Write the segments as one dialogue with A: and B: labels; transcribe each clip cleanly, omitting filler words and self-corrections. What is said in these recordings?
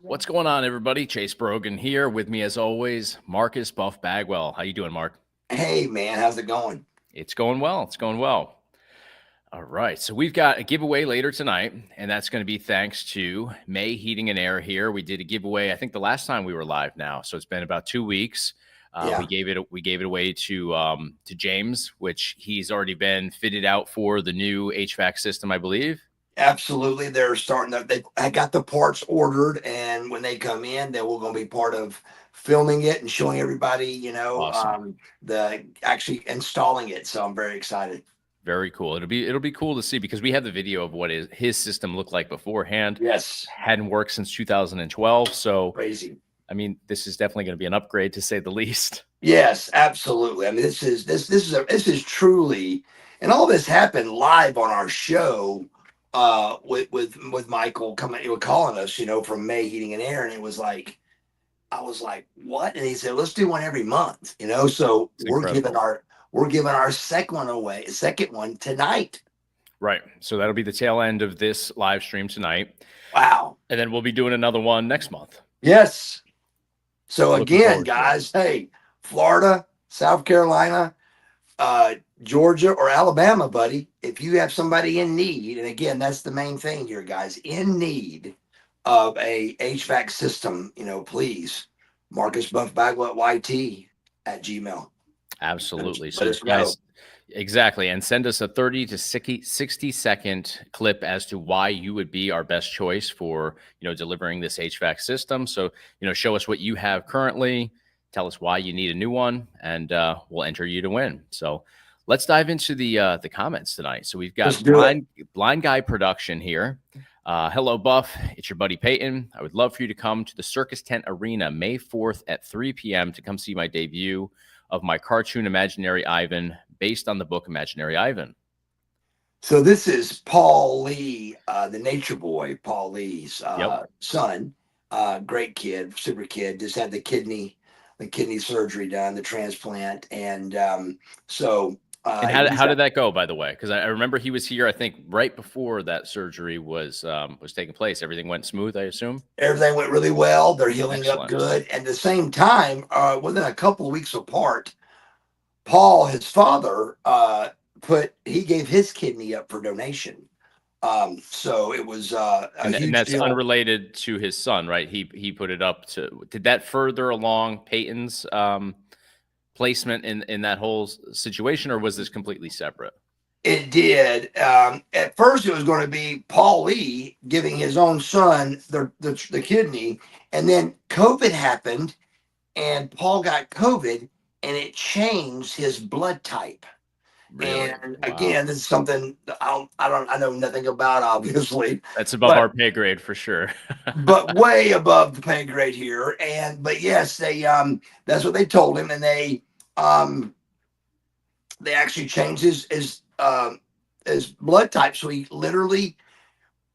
A: What's going on, everybody? Chase Brogan here. With me, as always, Marcus Buff Bagwell. How you doing, Mark?
B: Hey man, how's it going?
A: It's going well. It's going well. All right. So we've got a giveaway later tonight, and that's going to be thanks to May Heating and Air here. We did a giveaway, I think the last time we were live now. So it's been about 2 weeks. We
B: Yeah,
A: gave it away to James, which he's already been fitted out for the new HVAC system, I believe.
B: absolutely. They're starting to. I got the parts ordered, and when they come in, they will going to be part of filming it and showing everybody.
A: Awesome.
B: The actually installing it. So I'm very excited.
A: Very cool. It'll be cool to see because we have the video of what his system looked like beforehand.
B: Yes,
A: Hadn't worked since 2012. So
B: crazy.
A: I mean, this is definitely going to be an upgrade to say the least.
B: Yes, absolutely. I mean, this is truly, and all this happened live on our show. With Michael coming, calling us, from May Heating and Air, and it was like. I was like, "What?" And he said, "Let's do one every month." So
A: It's
B: we're giving
A: incredible.
B: our second one tonight.
A: Right. So that'll be the tail end of this live stream tonight.
B: Wow.
A: And then we'll be doing another one next month.
B: Yes. So
A: Looking
B: again,
A: forward to it.
B: guys, hey, Florida, South Carolina, uh, Georgia, or Alabama, buddy, if you have somebody in need, and again, that's the main thing here, guys, in need of a HVAC system, please, Marcus Buff Bagwell YT at Gmail.
A: Absolutely.
B: Let
A: So,
B: us know.
A: guys, exactly. And send us a 30 to 60-second clip as to why you would be our best choice for, delivering this HVAC system. So, show us what you have currently, tell us why you need a new one, and we'll enter you to win. So, let's dive into the comments tonight. So, we've
B: Let's
A: got
B: do it.
A: Blind Guy Production here. Hello, Buff. It's your buddy Peyton. I would love for you to come to the Circus Tent Arena May 4th at 3 p.m. to come see my debut of my cartoon Imaginary Ivan, based on the book Imaginary Ivan.
B: So this is Paul Lee, the Nature Boy, Paul Lee's
A: Yep.
B: son. Great kid, super kid. Just had the kidney surgery done, the transplant, and so
A: And
B: he's
A: how
B: got
A: did that go, by the way? Because I remember he was here, I think, right before that surgery was taking place. Everything went smooth, I assume.
B: everything went really well. They're healing up
A: Excellent.
B: good. At the same time, within a couple of weeks apart, Paul, his father, he gave his kidney up for donation. So it was a
A: And
B: huge
A: that's
B: deal.
A: unrelated to his son, right? He put it up to. Did that further along Peyton's placement in that whole situation, or was this completely separate?
B: It did. At first, it was going to be Paul Lee giving his own son the kidney, and then COVID happened, and Paul got COVID, and it changed his blood type.
A: Really?
B: And
A: Wow.
B: again, this is something I know nothing about, obviously,
A: That's above
B: but
A: our pay grade for sure.
B: way above the pay grade here. But yes, they that's what they told him, and um they actually changed his blood type, so he literally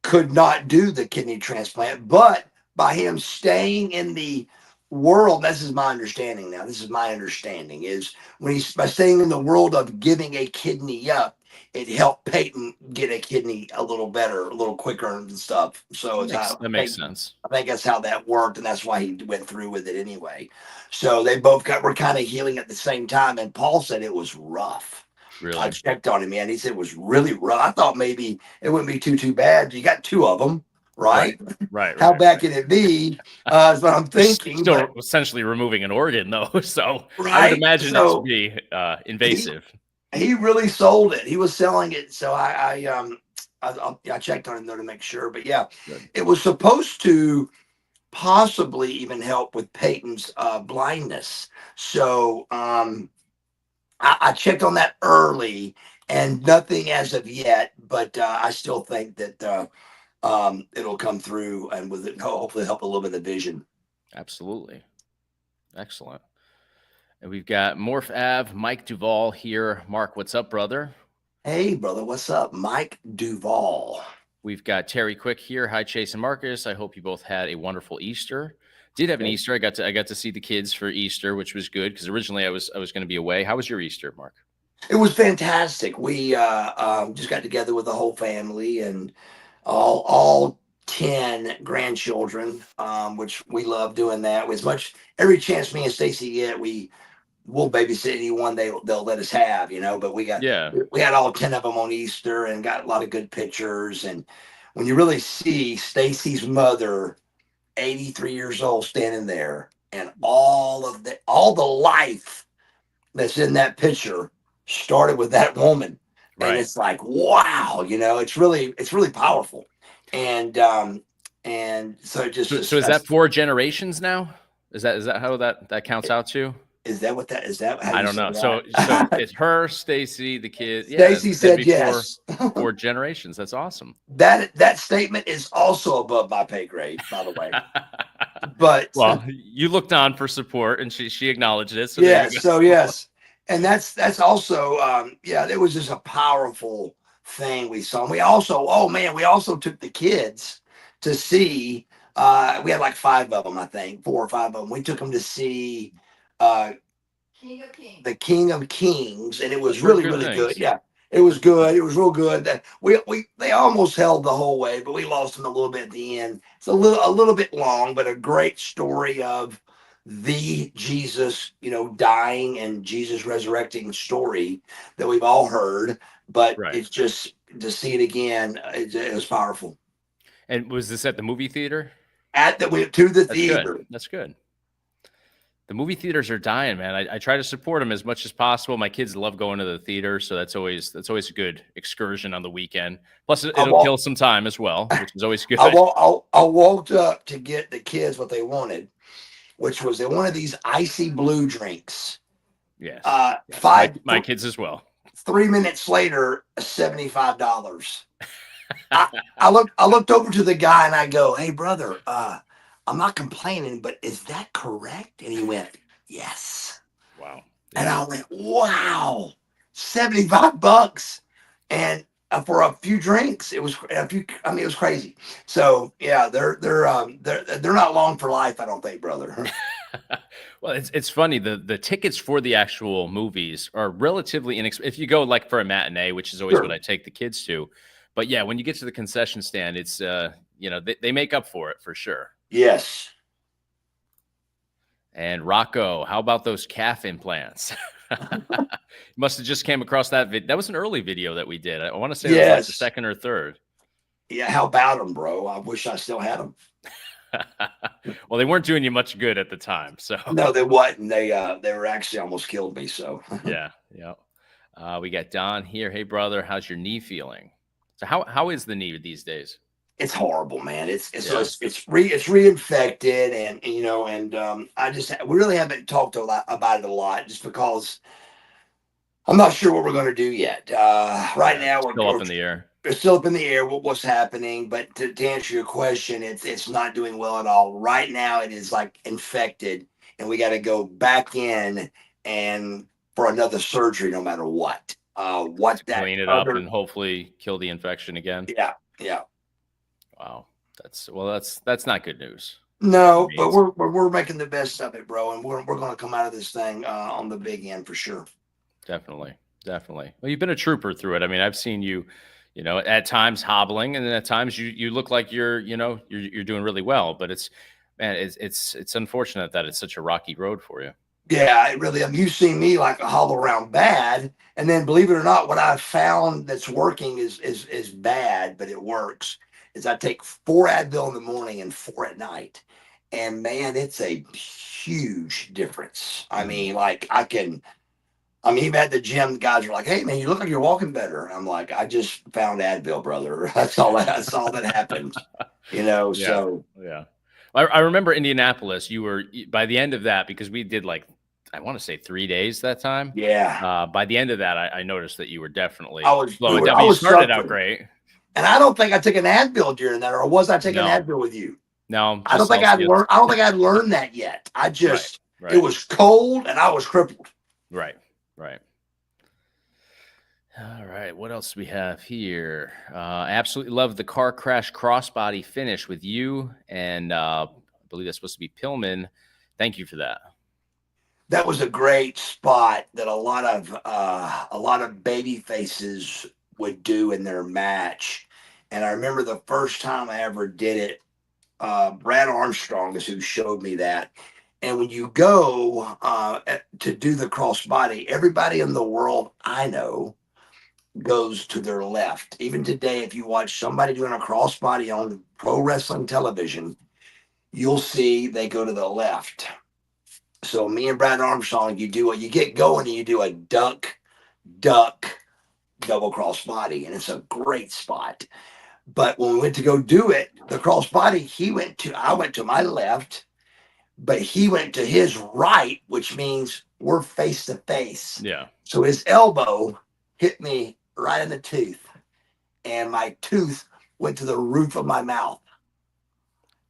B: could not do the kidney transplant. But by him staying in the world, this is my understanding now. This is my understanding is when he's by staying in the world of giving a kidney up, it helped Peyton get a kidney a little better, a little quicker and stuff. So
A: That
B: it's
A: makes
B: how
A: that makes sense.
B: I think that's how that worked, and that's why he went through with it anyway. So they both were kind of healing at the same time, and Paul said it was rough. I
A: Really.
B: checked on him, man. He said it was really rough. I thought maybe it wouldn't be too bad. You got two of them,
A: Right.
B: right?
A: Right,
B: How
A: right,
B: bad
A: right.
B: can it be? Is what I'm thinking.
A: Still
B: But
A: essentially removing an organ though, so I would
B: right,
A: imagine it to
B: so
A: be
B: he
A: invasive.
B: he really sold it. He was selling it. So I checked on him though to make sure. But yeah,
A: Good.
B: it was supposed to possibly even help with Peyton's blindness. So I checked on that early, and nothing as of yet. But I still think that it'll come through, and with it, hopefully help a little bit of the vision.
A: Absolutely. Excellent. And we've got Morph Av, Mike Duvall here. Mark, what's up, brother?
B: Hey, brother, what's up, Mike Duval?
A: We've got Terry Quick here. Hi, Chase and Marcus. I hope you both had a wonderful Easter. Did have an Easter. I got to see the kids for Easter, which was good because originally I was going to be away. How was your Easter, Mark?
B: It was fantastic. We just got together with the whole family, and all 10 grandchildren, which we love doing that. As much every chance me and Stacy get, we'll babysit anyone they'll let us have, But
A: Yeah.
B: we had all 10 of them on Easter and got a lot of good pictures. And when you really see Stacy's mother, 83 years old, standing there, and all the life that's in that picture started with that woman. And
A: Right.
B: it's like, wow, it's really powerful. And and so it
A: So is that 4 generations now? Is that how that counts out to?
B: is that how
A: I
B: you
A: don't
B: say
A: know. So
B: that?
A: it's her, Stacy, the kid. Yeah,
B: Stacy
A: that'd
B: said
A: be four
B: yes.
A: four generations. That's awesome.
B: That statement is also above my pay grade, by the way. But
A: Well, you looked on for support, and she acknowledged it. So there you
B: yes, so
A: go.
B: yes, and that's also yeah, it was just a powerful thing we saw. And we also, oh man, we also took the kids to see. We had like 5 of them, I think, 4 or 5 of them. We took them to see uh, the King of Kings, and it
A: I've
B: was
A: heard
B: really
A: good
B: really good.
A: things.
B: Yeah, it was good. It was real good. That we they almost held the whole way, but we lost them a little bit at the end. It's a little bit long, but a great story of the Jesus, dying and Jesus resurrecting story that we've all heard. But
A: Right.
B: it's just to see it again. It was powerful.
A: And was this at the movie theater?
B: At that, we to the
A: That's good.
B: theater.
A: That's good. The movie theaters are dying, man. I try to support them as much as possible. My kids love going to the theater, so that's always a good excursion on the weekend. Plus,
B: I
A: it'll kill
B: walked.
A: some time as well, which is always good.
B: I walked up to get the kids what they wanted, which was they wanted these icy blue drinks.
A: Yes, yes. My
B: Five
A: my kids as well.
B: 3 minutes later, $75. I I looked over to the guy and I go, "Hey brother, I'm not complaining, but is that correct?" And he went, "Yes."
A: Wow.
B: And
A: Yeah.
B: I went, "Wow, $75." And for a few drinks, it was a few. I mean, it was crazy. So yeah, they're not long for life, I don't think, brother.
A: Well, it's funny. The tickets for the actual movies are relatively inexpensive. If you go like for a matinee, which is always what
B: Sure.
A: I take the kids to. But yeah, when you get to the concession stand, it's they make up for it for sure.
B: Yes.
A: And Rocco, how about those calf implants? Must have just came across that that was an early video that we did. I want to say it was like the
B: Yes.
A: second or third.
B: Yeah. How about them, bro? I wish I still had them.
A: Well, they weren't doing you much good at the time. So
B: No, they wasn't. They were actually almost killed me. So
A: yeah, yeah. We got Don here. Hey brother, how's your knee feeling? So how is the knee these days?
B: it's horrible, man.
A: Yeah.
B: It's reinfected, and we really haven't talked a lot about it a lot, just because I'm not sure what we're going to do yet. Right
A: Yeah.
B: now,
A: Still up in the air.
B: we're still up in the air. What's happening? But to answer your question, it's not doing well at all. Right now, it is like infected, and we got to go back in and for another surgery, no matter what. What
A: To
B: that
A: clean it up
B: other?
A: and hopefully kill the infection again.
B: Yeah, yeah.
A: Wow. That's not good news by any
B: No, but
A: means.
B: we're making the best of it, bro, and we're going to come out of this thing on the big end for sure.
A: Definitely. Definitely. Well, you've been a trooper through it. I mean, I've seen you, at times hobbling, and then at times you look like you're doing really well. But it's man, it's unfortunate that it's such a rocky road for you.
B: Yeah, it really. You've seen me like a hollow around bad, and then believe it or not, what I've found that's working is bad, but it works. Is I take 4 Advil in the morning and 4 at night, and man, it's a huge difference. I
A: Mhm.
B: mean, like I can. I mean, even at the gym, the guys are like, "Hey, man, you look like you're walking better." I'm like, "I just found Advil, brother. That's all that happened."
A: Yeah.
B: So
A: Yeah. I remember Indianapolis. You were by the end of that because we did like I want to say 3 days that time.
B: yeah,
A: By the end of that, I noticed that you were
B: I
A: definitely
B: was
A: slowing
B: doing.
A: down.
B: I
A: But you
B: was
A: started out
B: suffering.
A: great.
B: And I don't think I took an Advil during that, or was I taking
A: No,
B: Advil with you?
A: no,
B: I don't
A: just
B: think I'd
A: Celsius.
B: learned. I don't think I'd learned that yet.
A: Right,
B: It
A: right,
B: was cold and I was crippled.
A: right. All right. What else do we have here? I absolutely love the car crash crossbody finish with you, and I believe that's supposed to be Pillman. Thank you for that.
B: That was a great spot that a lot of baby faces would do in their match, And I remember the first time I ever did it, Brad Armstrong is who showed me that. And when you go to do the crossbody, everybody in the world I know goes to their left. Even today, if you watch somebody doing a crossbody on pro wrestling television, you'll see they go to the left. So me and Brad Armstrong, you get going and you do a duck, duck, double crossbody, and it's a great spot. But when we went to go do it, the crossbody, I went to my left, but he went to his right, which means we're face to face.
A: Yeah.
B: So his elbow hit me right in the tooth, and my tooth went to the roof of my mouth.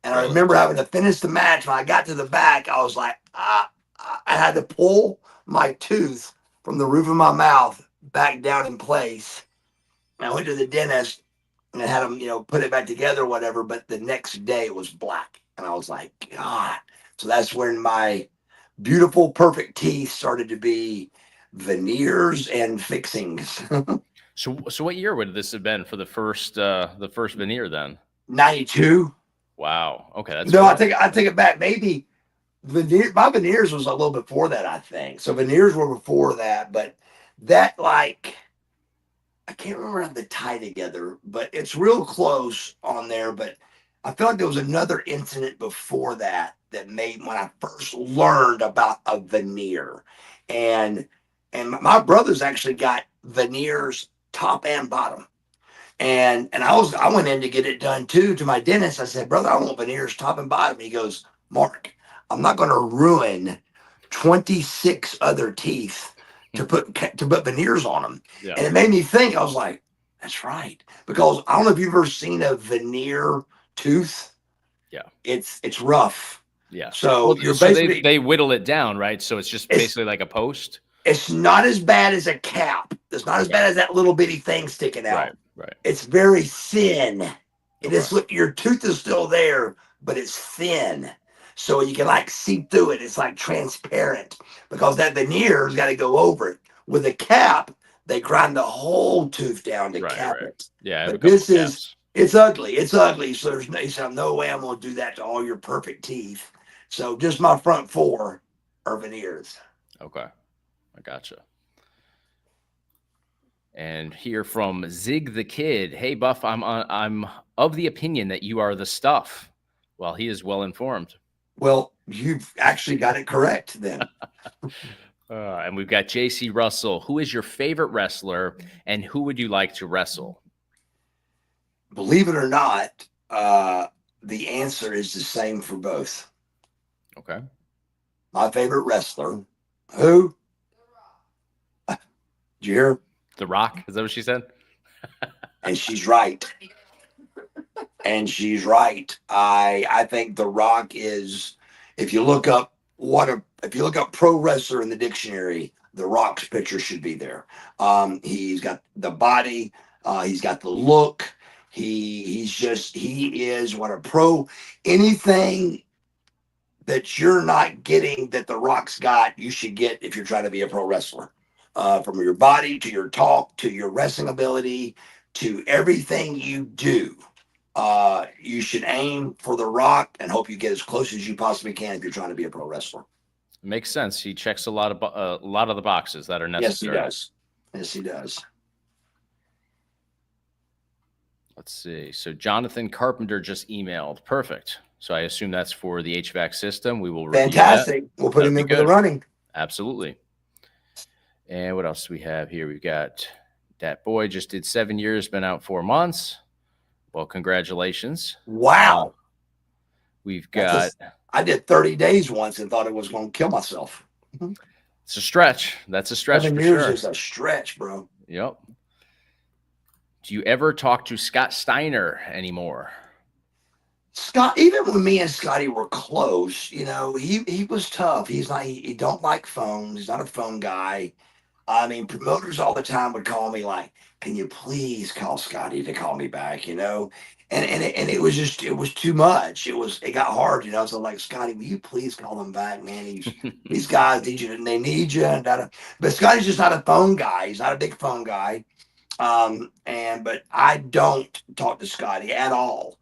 B: And I remember having to finish the match. When I got to the back, I was like, I had to pull my tooth from the roof of my mouth back down in place. And I went to the dentist and I had him, put it back together or whatever. But the next day it was black. And I was like, God. So that's when my beautiful, perfect teeth started to be veneers and fixings.
A: So what year would this have been for the first veneer then?
B: 92.
A: Wow. Okay, that's
B: no.
A: cool.
B: I take it back. Maybe my veneers was a little before that, I think. So veneers were before that, but that I can't remember how they tie together, but it's real close on there. But I feel like there was another incident before that made when I first learned about a veneer, and my brothers actually got veneers top and bottom. And I went in to get it done too to my dentist. I said, brother, I want veneers top and bottom. He goes, Mark, I'm not going to ruin 26 other teeth to put veneers on them.
A: Yeah.
B: And it made me think. I was like, that's right, because I don't know if you've ever seen a veneer tooth.
A: Yeah,
B: it's rough.
A: Yeah.
B: So
A: Well,
B: you're
A: so
B: basically
A: they whittle it down, right? So it's just basically like a post.
B: It's not as bad as a cap. It's not as bad as that little bitty thing sticking out.
A: Right.
B: It's very thin. It
A: Okay.
B: is, look, your tooth is still there, but it's thin. So you can like see through it. It's like transparent because that veneer's got to go over it. With a cap, they grind the whole tooth down to cap it.
A: Yeah, I have
B: But
A: a couple
B: this
A: caps.
B: it's ugly. It's ugly. So there's no way I'm going to do that to all your perfect teeth. So just my front four are veneers.
A: Okay. I gotcha. And here from Zig the Kid. Hey Buff, I'm of the opinion that you are the stuff. Well, he is well informed.
B: Well, you've actually got it correct then.
A: And we've got JC Russell. Who is your favorite wrestler, and who would you like to wrestle?
B: Believe it or not, the answer is the same for both.
A: Okay.
B: My favorite wrestler, who? Did you hear?
A: The Rock. Is that what she said?
B: And she's right. And she's right. I think The Rock is, if you look up pro wrestler in the dictionary, The Rock's picture should be there. He's got the body, he's got the look. He is what a pro, anything that you're not getting that The Rock's got, you should get if you're trying to be a pro wrestler. From your body to your talk to your wrestling ability to everything you do. You should aim for The Rock and hope you get as close as you possibly can if you're trying to be a pro wrestler.
A: Makes sense. He checks a lot of the boxes that are necessary.
B: Yes, he does.
A: Let's see. So Jonathan Carpenter just emailed. Perfect. So I assume that's for the HVAC system. We will review
B: fantastic.
A: That.
B: We'll put him in for the running.
A: Absolutely. And what else do we have here? We've got that boy just did 7 years, been out 4 months. Well, congratulations.
B: Wow.
A: We've got.
B: I did 30 days once and thought it was going to kill myself.
A: It's a stretch. That's a stretch.
B: 7 years is a stretch, bro.
A: Yep. Do you ever talk to Scott Steiner anymore?
B: Scott, even when me and Scotty were close, he was tough. He don't like phones. He's not a phone guy. I mean, promoters all the time would call me like, can you please call Scotty to call me back, And it was too much. It got hard, So like, Scotty, will you please call them back, man? These guys need you and they need you. But Scotty's just not a phone guy. He's not a big phone guy. But I don't talk to Scotty at all.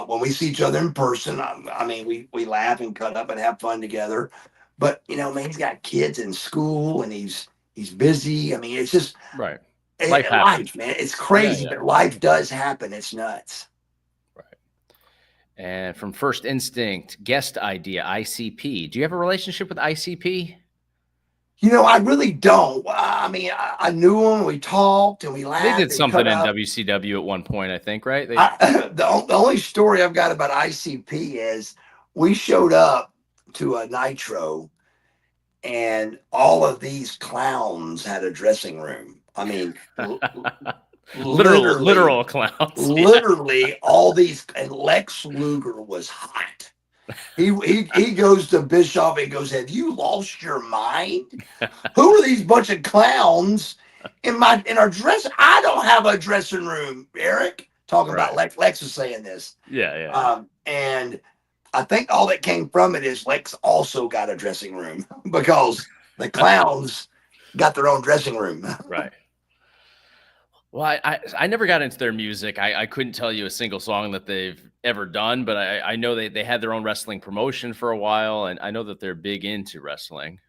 B: When we see each other in person, I mean, we laugh and cut up and have fun together. But man, he's got kids in school and he's busy. I mean, it's just
A: Right. Life
B: life,
A: happens.
B: man. It's
A: Yeah,
B: crazy,
A: yeah.
B: but life does happen. It's nuts.
A: Right. And from First Instinct, guest idea, ICP. Do you have a relationship with ICP?
B: I really don't. I mean, I knew him. We talked and we
A: They
B: laughed
A: did
B: and cut
A: something in
B: up.
A: WCW at one point, I think, right? They
B: The only story I've got about ICP is we showed up to a Nitro and all of these clowns had a dressing room. I mean, literally,
A: literal clowns. Yeah.
B: literally all these, and Lex Luger was hot. He goes to Bischoff and goes, "Have you lost your mind? Who are these bunch of clowns in our dress? I don't have a dressing room, Eric." Talking about
A: Right.
B: Lex is saying this.
A: Yeah, yeah,
B: And I think all that came from it is Lex also got a dressing room because the clowns got their own dressing room.
A: right. Well, I never got into their music. I couldn't tell you a single song that they've ever done, but I know they had their own wrestling promotion for a while, and I know that they're big into wrestling.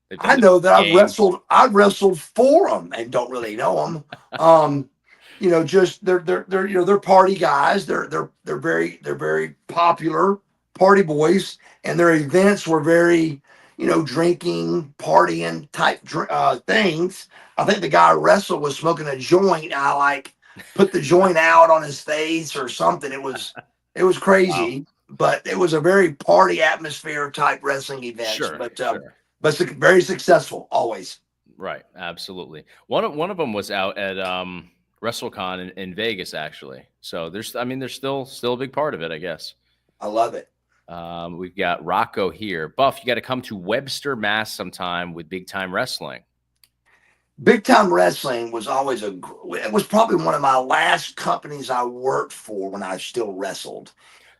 A: They've done
B: I
A: the
B: know that
A: games.
B: I've wrestled for them and don't really know them. Just they're party guys. They're very popular party boys, and their events were very drinking, partying type things. I think the guy I wrestled was smoking a joint. I like put the joint out on his face or something. It was
A: Wow.
B: crazy, but it was a very party atmosphere type wrestling events.
A: Sure, sure.
B: But very successful always.
A: Right, absolutely. One of them was out at WrestleCon in Vegas, actually. So there's still a big part of it, I guess.
B: I love it.
A: We've got Rocco here. Buff, you got to come to Webster, Mass sometime with Big Time Wrestling.
B: Big Time Wrestling was always it was probably one of my last companies I worked for when I still wrestled.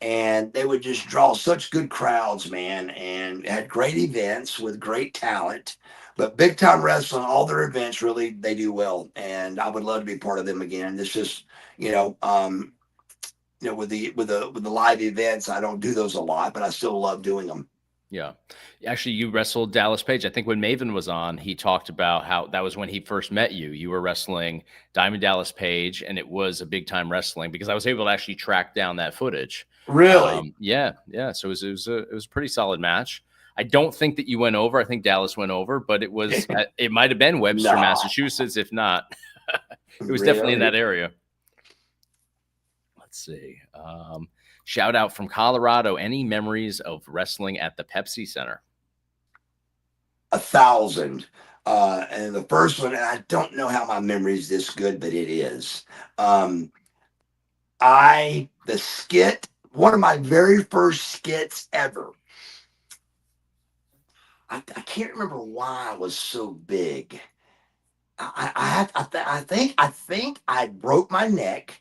B: And they would just draw such good crowds, man, and had great events with great talent. But Big Time Wrestling, all their events really they do well, and I would love to be part of them again. It's just with the live events, I don't do those a lot, but I still love doing them.
A: Yeah. Actually, you wrestled Dallas Page. I think when Maven was on, he talked about how that was when he first met you. You were wrestling Diamond Dallas Page, and it was a Big Time Wrestling because I was able to actually track down that footage.
B: Really?
A: Yeah, yeah. So it was a pretty solid match. I don't think that you went over. I think Dallas went over, but it might have been Webster,
B: Nah,
A: Massachusetts. If not, it was definitely in
B: really?
A: that area. Let's see. Shout out from Colorado. Any memories of wrestling at the Pepsi Center?
B: 1,000. And the first one, and I don't know how my memory is this good, but it is. The skit, one of my very first skits ever. I can't remember why I was so big. I think I broke my neck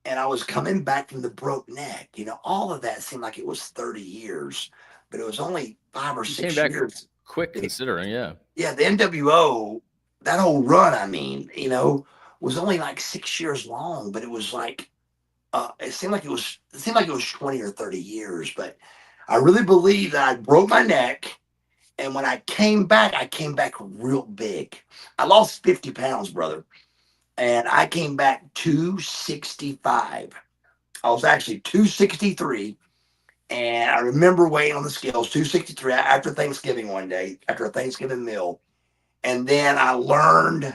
B: and I was coming back from the broke neck. All of that seemed like it was 30 years, but it was only five or
A: You came
B: six
A: back
B: years.
A: quick considering, yeah.
B: Yeah, the NWO, that whole run, I mean, was only like 6 years long, but it was like it seemed like it was 20 or 30 years. But I really believe that I broke my neck. And when I came back real big. I lost 50 pounds, brother. And I came back 265. I was actually 263. And I remember weighing on the scales, 263 after Thanksgiving one day, after a Thanksgiving meal. And then I learned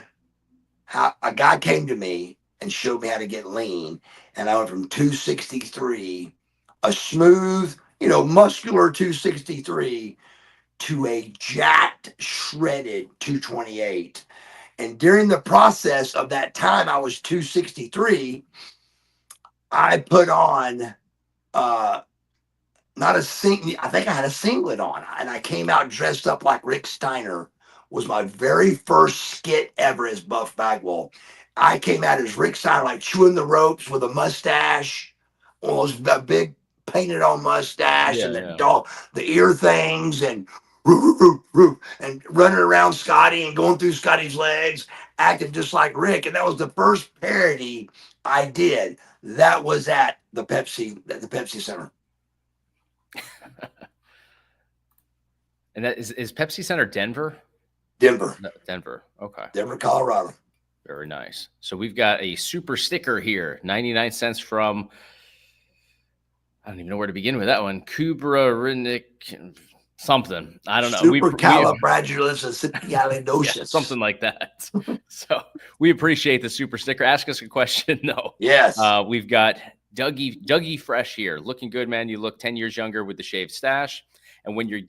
B: how a guy came to me and showed me how to get lean. And I went from 263, a smooth, muscular 263, to a jacked, shredded 228. And during the process of that time, I was 263. I put on not a sing. I think I had a singlet on, and I came out dressed up like Rick Steiner. Was my very first skit ever as Buff Bagwell. I came out as Rick Steiner, like chewing the ropes with a mustache, almost a big painted on mustache,
A: Yeah,
B: and
A: yeah.
B: the ear things, and roof, roof, roof, and running around Scotty and going through Scotty's legs. acting just like Rick. And that was the first parody I did. That was at the Pepsi Center.
A: And that is Pepsi Center Denver?
B: Denver.
A: No, Denver. Okay.
B: Denver, Colorado.
A: Very nice. So we've got a super sticker here, 99 cents from, I don't even know where to begin with that one. Kubrinic something. I don't know.
B: Supercalifragilisticexpialidocious.
A: Yeah, something like that. So we appreciate the super sticker. Ask us a question, though.
B: Yes.
A: We've got Dougie Fresh here. Looking good, man. You look 10 years younger with the shaved stash. And when are you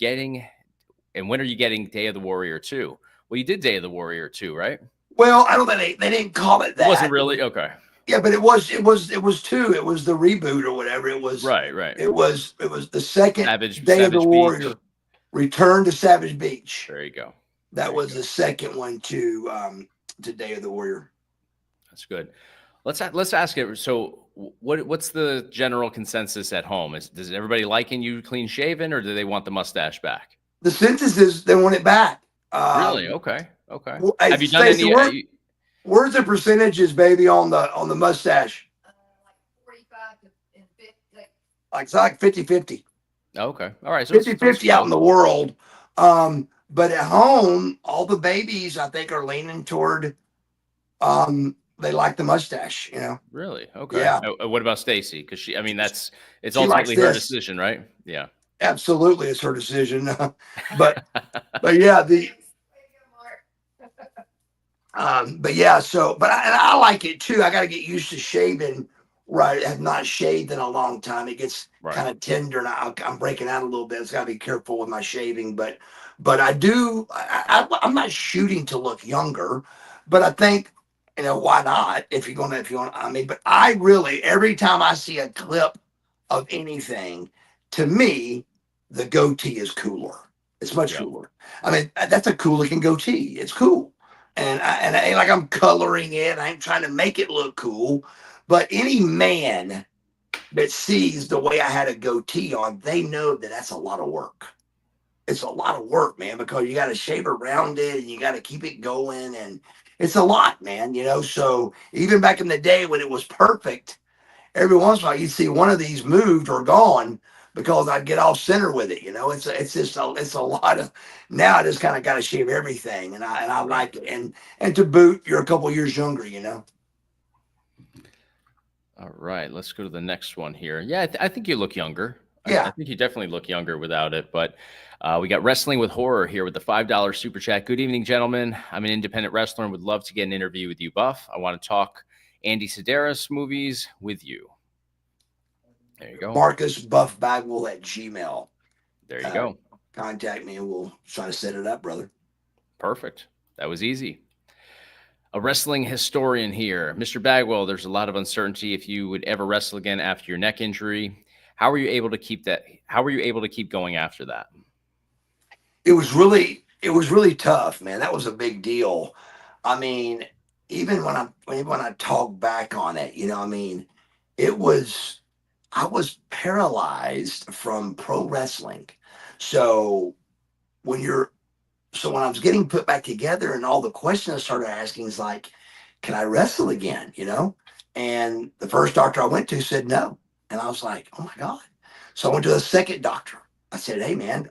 A: getting Day of the Warrior 2? Well, you did Day of the Warrior 2, right?
B: Well, I don't think they didn't call it that.
A: It wasn't really? Okay.
B: Yeah, but it was 2. It was the reboot or whatever. It was
A: right.
B: It was the second
A: Savage
B: of the Warrior.
A: Beach.
B: Return to Savage Beach.
A: There you go.
B: That was the second one to Day of the Warrior.
A: That's good. Let's ask it. So, what's the general consensus at home? Does everybody liking you clean shaven, or do they want the mustache back?
B: The census is they want it back.
A: Really? Okay.
B: Well,
A: Have you done any?
B: Where's the percentages, baby, on the mustache?
C: Like 45 and 50.
B: It's like 50-50.
A: Okay. All right. So
B: 50-50 out in the world. But at home, all the babies, I think, are leaning toward they like the mustache,
A: Really? Okay.
B: Yeah.
A: What about Stacy? Because it's
B: she
A: ultimately her decision, right? Yeah.
B: Absolutely, it's her decision. but yeah, but yeah, but I like it too. I got to get used to shaving. Right, I have not shaved in a long time. It gets kind of tender, and I'm breaking out a little bit. So I got to be careful with my shaving, but I do. I'm not shooting to look younger, but I think why not? If you want, but I really every time I see a clip of anything, to me, the goatee is cooler. It's much cooler. I mean, that's a cool looking goatee. It's cool, and I ain't like I'm coloring it. I ain't trying to make it look cool. But any man that sees the way I had a goatee on, they know that that's a lot of work. It's a lot of work, man, because you got to shave around it and you got to keep it going. And it's a lot, man, So even back in the day when it was perfect, every once in a while you'd see one of these moved or gone because I'd get off center with it. It's a lot of, now I just kind of got to shave everything. And I like it. And to boot, you're a couple years younger,
A: All right, let's go to the next one here. Yeah, I think you look younger.
B: Yeah.
A: I think you definitely look younger without it. But we got Wrestling with Horror here with the $5 super chat. Good evening, gentlemen. I'm an independent wrestler and would love to get an interview with you, Buff. I want to talk Andy Sedaris movies with you. There you go.
B: Marcus Buff Bagwell at Gmail.
A: There you go.
B: Contact me and we'll try to set it up, brother.
A: Perfect. That was easy. A wrestling historian here. Mr. Bagwell, there's a lot of uncertainty if you would ever wrestle again after your neck injury. How were you able to keep that? How were you able to keep going after that?
B: It was really tough, man. That was a big deal. I mean, even when I talk back on it, I was paralyzed from pro wrestling. So when I was getting put back together and all the questions I started asking is like, can I wrestle again? And the first doctor I went to said no. And I was like, oh my God. So I went to the second doctor. I said, hey man,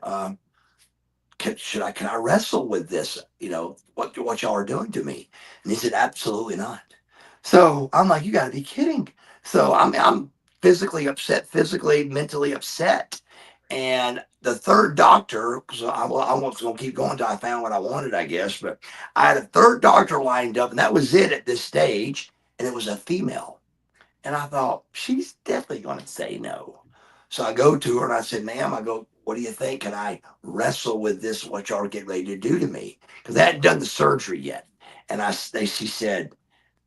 B: can I wrestle with this? What y'all are doing to me? And he said, absolutely not. So I'm like, you gotta be kidding. So I'm physically upset, mentally upset. And the third doctor, so I was going to keep going until I found what I wanted, I guess. But I had a third doctor lined up, and that was it at this stage. And it was a female. And I thought, she's definitely going to say no. So I go to her and I said, ma'am, what do you think? Can I wrestle with this, what y'all are getting ready to do to me? Because I hadn't done the surgery yet. And she said,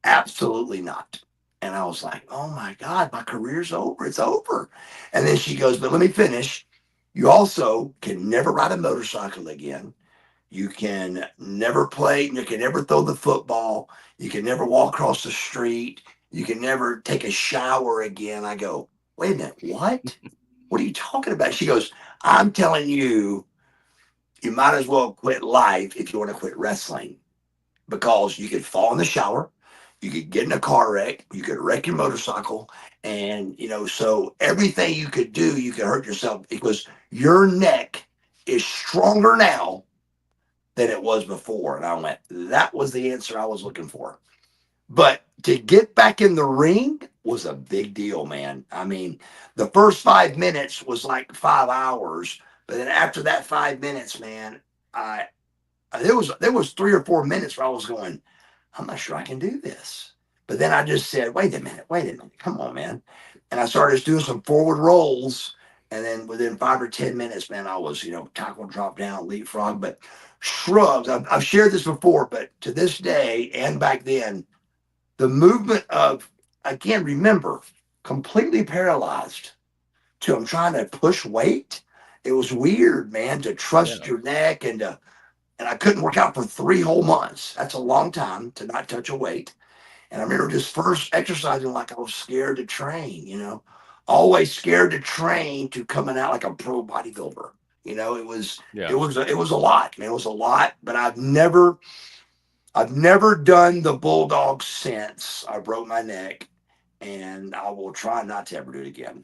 B: absolutely not. And I was like, oh my God, my career's over. It's over. And then she goes, but let me finish. You also can never ride a motorcycle again. You can never play. You can never throw the football. You can never walk across the street. You can never take a shower again. I go, wait a minute, what? What are you talking about? She goes, I'm telling you, you might as well quit life if you want to quit wrestling. because you could fall in the shower, you could get in a car wreck, you could wreck your motorcycle, and so everything you could do, you could hurt yourself because your neck is stronger now than it was before. And I went, that was the answer I was looking for. But to get back in the ring was a big deal, man. I mean, the first 5 minutes was like 5 hours, but then after that 5 minutes, man, I there was 3 or 4 minutes where I was going, I'm not sure I can do this. But then I just said, wait a minute, come on, man. And I started doing some forward rolls. And then within 5 or 10 minutes, man, I was, tackle, drop down, leapfrog, but shrugs. I've shared this before, but to this day and back then, the movement of, I can't remember, completely paralyzed to I'm trying to push weight. It was weird, man, to trust your neck and I couldn't work out for 3 whole months. That's a long time to not touch a weight. And I remember just first exercising like I was scared to train, always scared to train to coming out like a pro bodybuilder. It was a lot, man. It was a lot, but I've never done the bulldog since I broke my neck, and I will try not to ever do it again.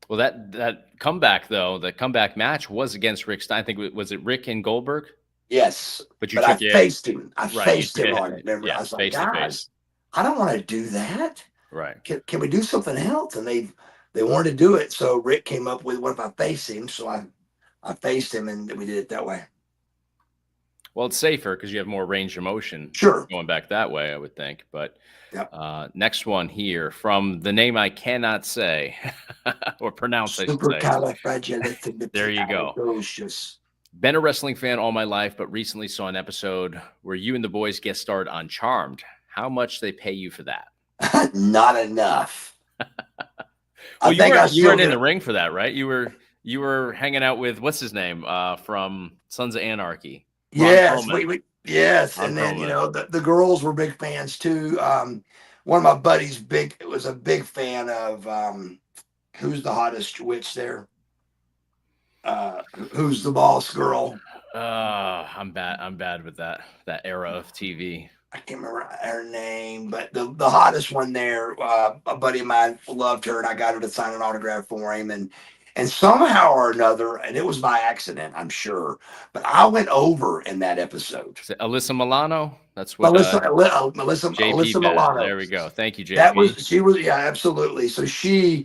A: Well, that comeback though, the comeback match was against Rick Stein. I think was it Rick and Goldberg?
B: Yes,
A: but
B: I faced him. I faced him
A: on
B: on it. Remember,
A: yeah,
B: I was like,
A: face to
B: guys,
A: face.
B: I don't want to do that.
A: Right.
B: Can we do something else? And they wanted to do it. So Rick came up with, what if I face him? So I faced him, and we did it that way.
A: Well, it's safer because you have more range of motion.
B: Sure.
A: Going back that way, I would think. But
B: yep.
A: Next one here from the name I cannot say or pronounce, I should say.
B: Supercalifragilistic.
A: There you go. Been a wrestling fan all my life, but recently saw an episode where you and the boys guest starred on Charmed. How much they pay you for that?
B: Not enough.
A: Well, you weren't in the ring for that, right? You were hanging out with what's his name from Sons of Anarchy.
B: Yes, yes, and then the girls were big fans too. One of my buddies was a big fan of who's the hottest witch there? Who's the boss girl?
A: I'm bad with that era of TV.
B: I can't remember her name, but the hottest one there, a buddy of mine loved her, and I got her to sign an autograph for him, and somehow or another, and it was by accident, I'm sure, but I went over in that episode.
A: Is it Alyssa Milano? That's what
B: Alyssa Milano.
A: There we go. Thank you, JP.
B: She was yeah, absolutely. So they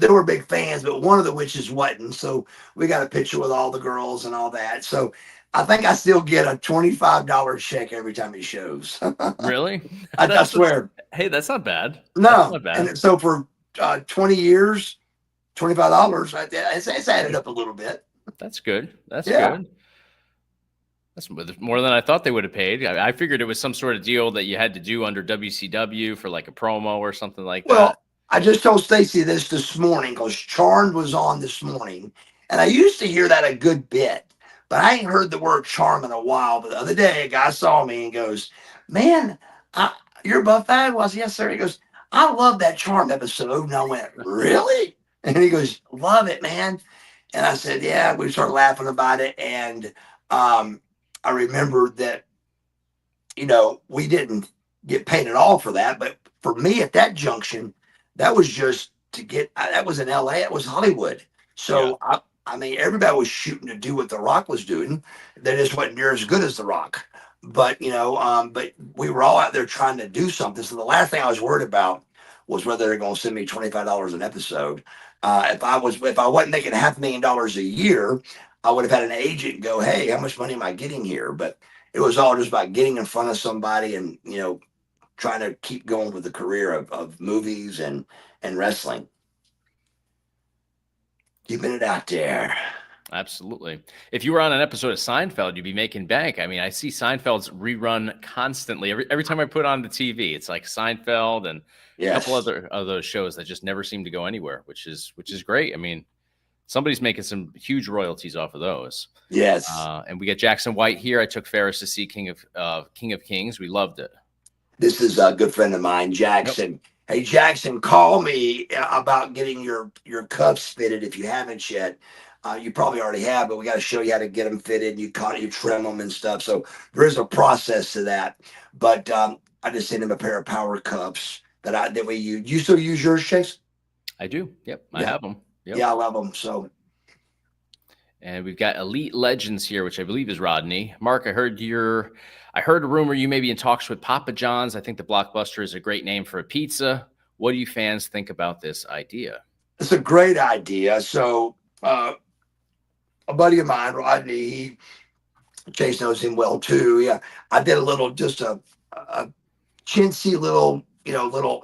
B: were big fans, but one of the witches wasn't. So we got a picture with all the girls and all that. So I think I still get a $25 check every time he shows.
A: Really?
B: I swear.
A: Hey, that's not bad.
B: No,
A: that's not bad.
B: And so for 20 years, $25, it's added up a little bit.
A: That's good. That's good. That's more than I thought they would have paid. I figured it was some sort of deal that you had to do under WCW for like a promo or something like that.
B: Well, I just told Stacy this morning because Charmed was on this morning, and I used to hear that a good bit, but I ain't heard the word charm in a while. But the other day, a guy saw me and goes, "Man, you're above Bagwell." I said, "Yes, sir." He goes, "I love that Charmed episode." And I went, "Really?" And he goes, "Love it, man." And I said, "Yeah." We started laughing about it, and I remembered that, we didn't get paid at all for that. But for me at that junction, that was just that was in LA. It was Hollywood. So, yeah. I mean, everybody was shooting to do what The Rock was doing. They just wasn't near as good as The Rock. But, but we were all out there trying to do something. So the last thing I was worried about was whether they're going to send me $25 an episode. If I wasn't making $500,000 a year, I would have had an agent go, "Hey, how much money am I getting here?" But it was all just about getting in front of somebody and, trying to keep going with the career of movies and wrestling. Keeping it out there.
A: Absolutely. If you were on an episode of Seinfeld, you'd be making bank. I mean, I see Seinfeld's rerun constantly. Every time I put on the TV, it's like Seinfeld and a couple other of those shows that just never seem to go anywhere, which is great. I mean, somebody's making some huge royalties off of those.
B: Yes.
A: And we get Jackson White here. I took Ferris to see King of Kings. We loved it.
B: This is a good friend of mine, Jackson. Yep. Hey Jackson, call me about getting your cuffs fitted if you haven't yet. You probably already have, but we got to show you how to get them fitted. You trim them and stuff. So there is a process to that. But I just sent him a pair of power cuffs that we use. You still use yours, Chase?
A: I do. Yep. I
B: Yeah,
A: have them. Yep.
B: yeah, I love them. So
A: And we've got Elite Legends here, which I believe is Rodney. Mark, I heard a rumor you may be in talks with Papa John's. I think the Blockbuster is a great name for a pizza. What do you fans think about this idea?
B: it's a great idea. So a buddy of mine, Rodney, Chase knows him well too. Yeah, I did just a chintzy little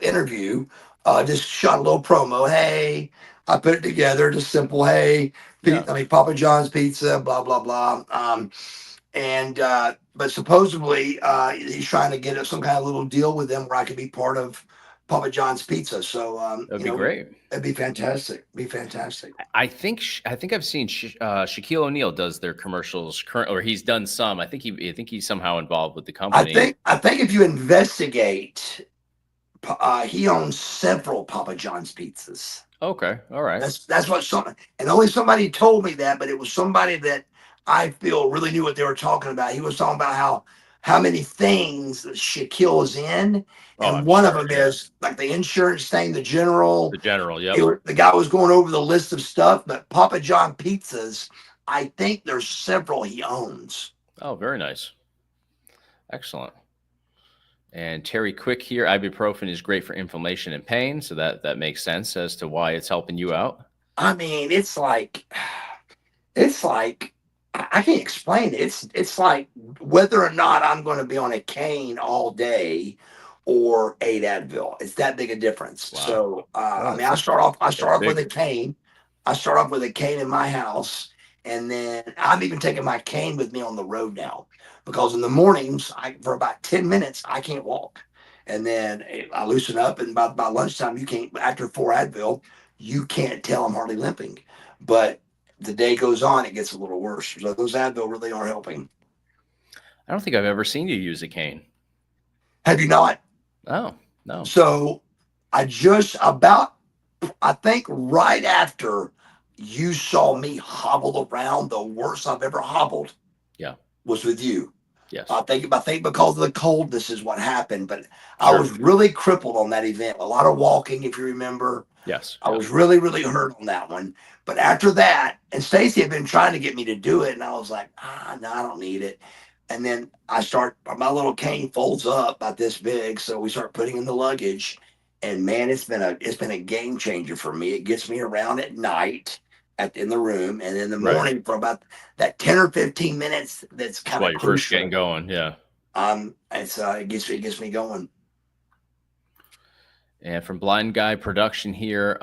B: interview. Just shot a little promo. Hey, I put it together. Just simple. Hey,
A: Yeah.
B: I mean Papa John's pizza. Blah blah blah. And but supposedly he's trying to get some kind of little deal with them where I could be part of Papa John's pizza. So
A: That'd be great.
B: it'd be fantastic. Be fantastic.
A: I think I've seen Shaquille O'Neal does their commercials or he's done some. I think he's somehow involved with the company.
B: I think if you investigate, he owns several Papa John's pizzas.
A: Okay, all right.
B: That's what and only somebody told me that, but it was somebody that I feel really knew what they were talking about. He was talking about how many things that Shaquille is in,
A: Oh,
B: and
A: I'm
B: one of
A: sure,
B: them
A: yeah.
B: is like the insurance thing, the general.
A: The general, yep.
B: The guy was going over the list of stuff, but Papa John pizzas, I think there's several he owns.
A: Oh, very nice. Excellent. And Terry Quick here, ibuprofen is great for inflammation and pain, so that makes sense as to why it's helping you out.
B: I mean, it's like I can't explain it. It's like whether or not I'm going to be on a cane all day or 8 Advil. It's that big a difference.
A: Wow.
B: So
A: Well,
B: I mean, I start off with a
A: big.
B: cane. I start off with a cane in my house, and then I'm even taking my cane with me on the road now because in the mornings, for about 10 minutes, I can't walk, and then I loosen up, and by lunchtime, you can't. After 4 Advil, you can't tell I'm hardly limping, but the day goes on, it gets a little worse. So those Advil really are helping.
A: I don't think I've ever seen you use a cane.
B: Have you not?
A: Oh, no.
B: So I think right after you saw me hobble around, the worst I've ever hobbled
A: Yeah.
B: was with you.
A: Yes.
B: I think because of the coldness is what happened, but I
A: Sure.
B: was really crippled on that event. A lot of walking, if you remember.
A: Yes.
B: I was really, really hurt on that one. But after that, and Stacy had been trying to get me to do it, and I was like, no, I don't need it. And then my little cane folds up about this big, so we start putting in the luggage. And man, it's been a game changer for me. It gets me around at night in the room, and in the morning for about that 10 or 15 minutes. That's kind
A: While
B: of
A: you're
B: crucial.
A: first getting going, yeah.
B: It gets me going.
A: And from Blind Guy Production here,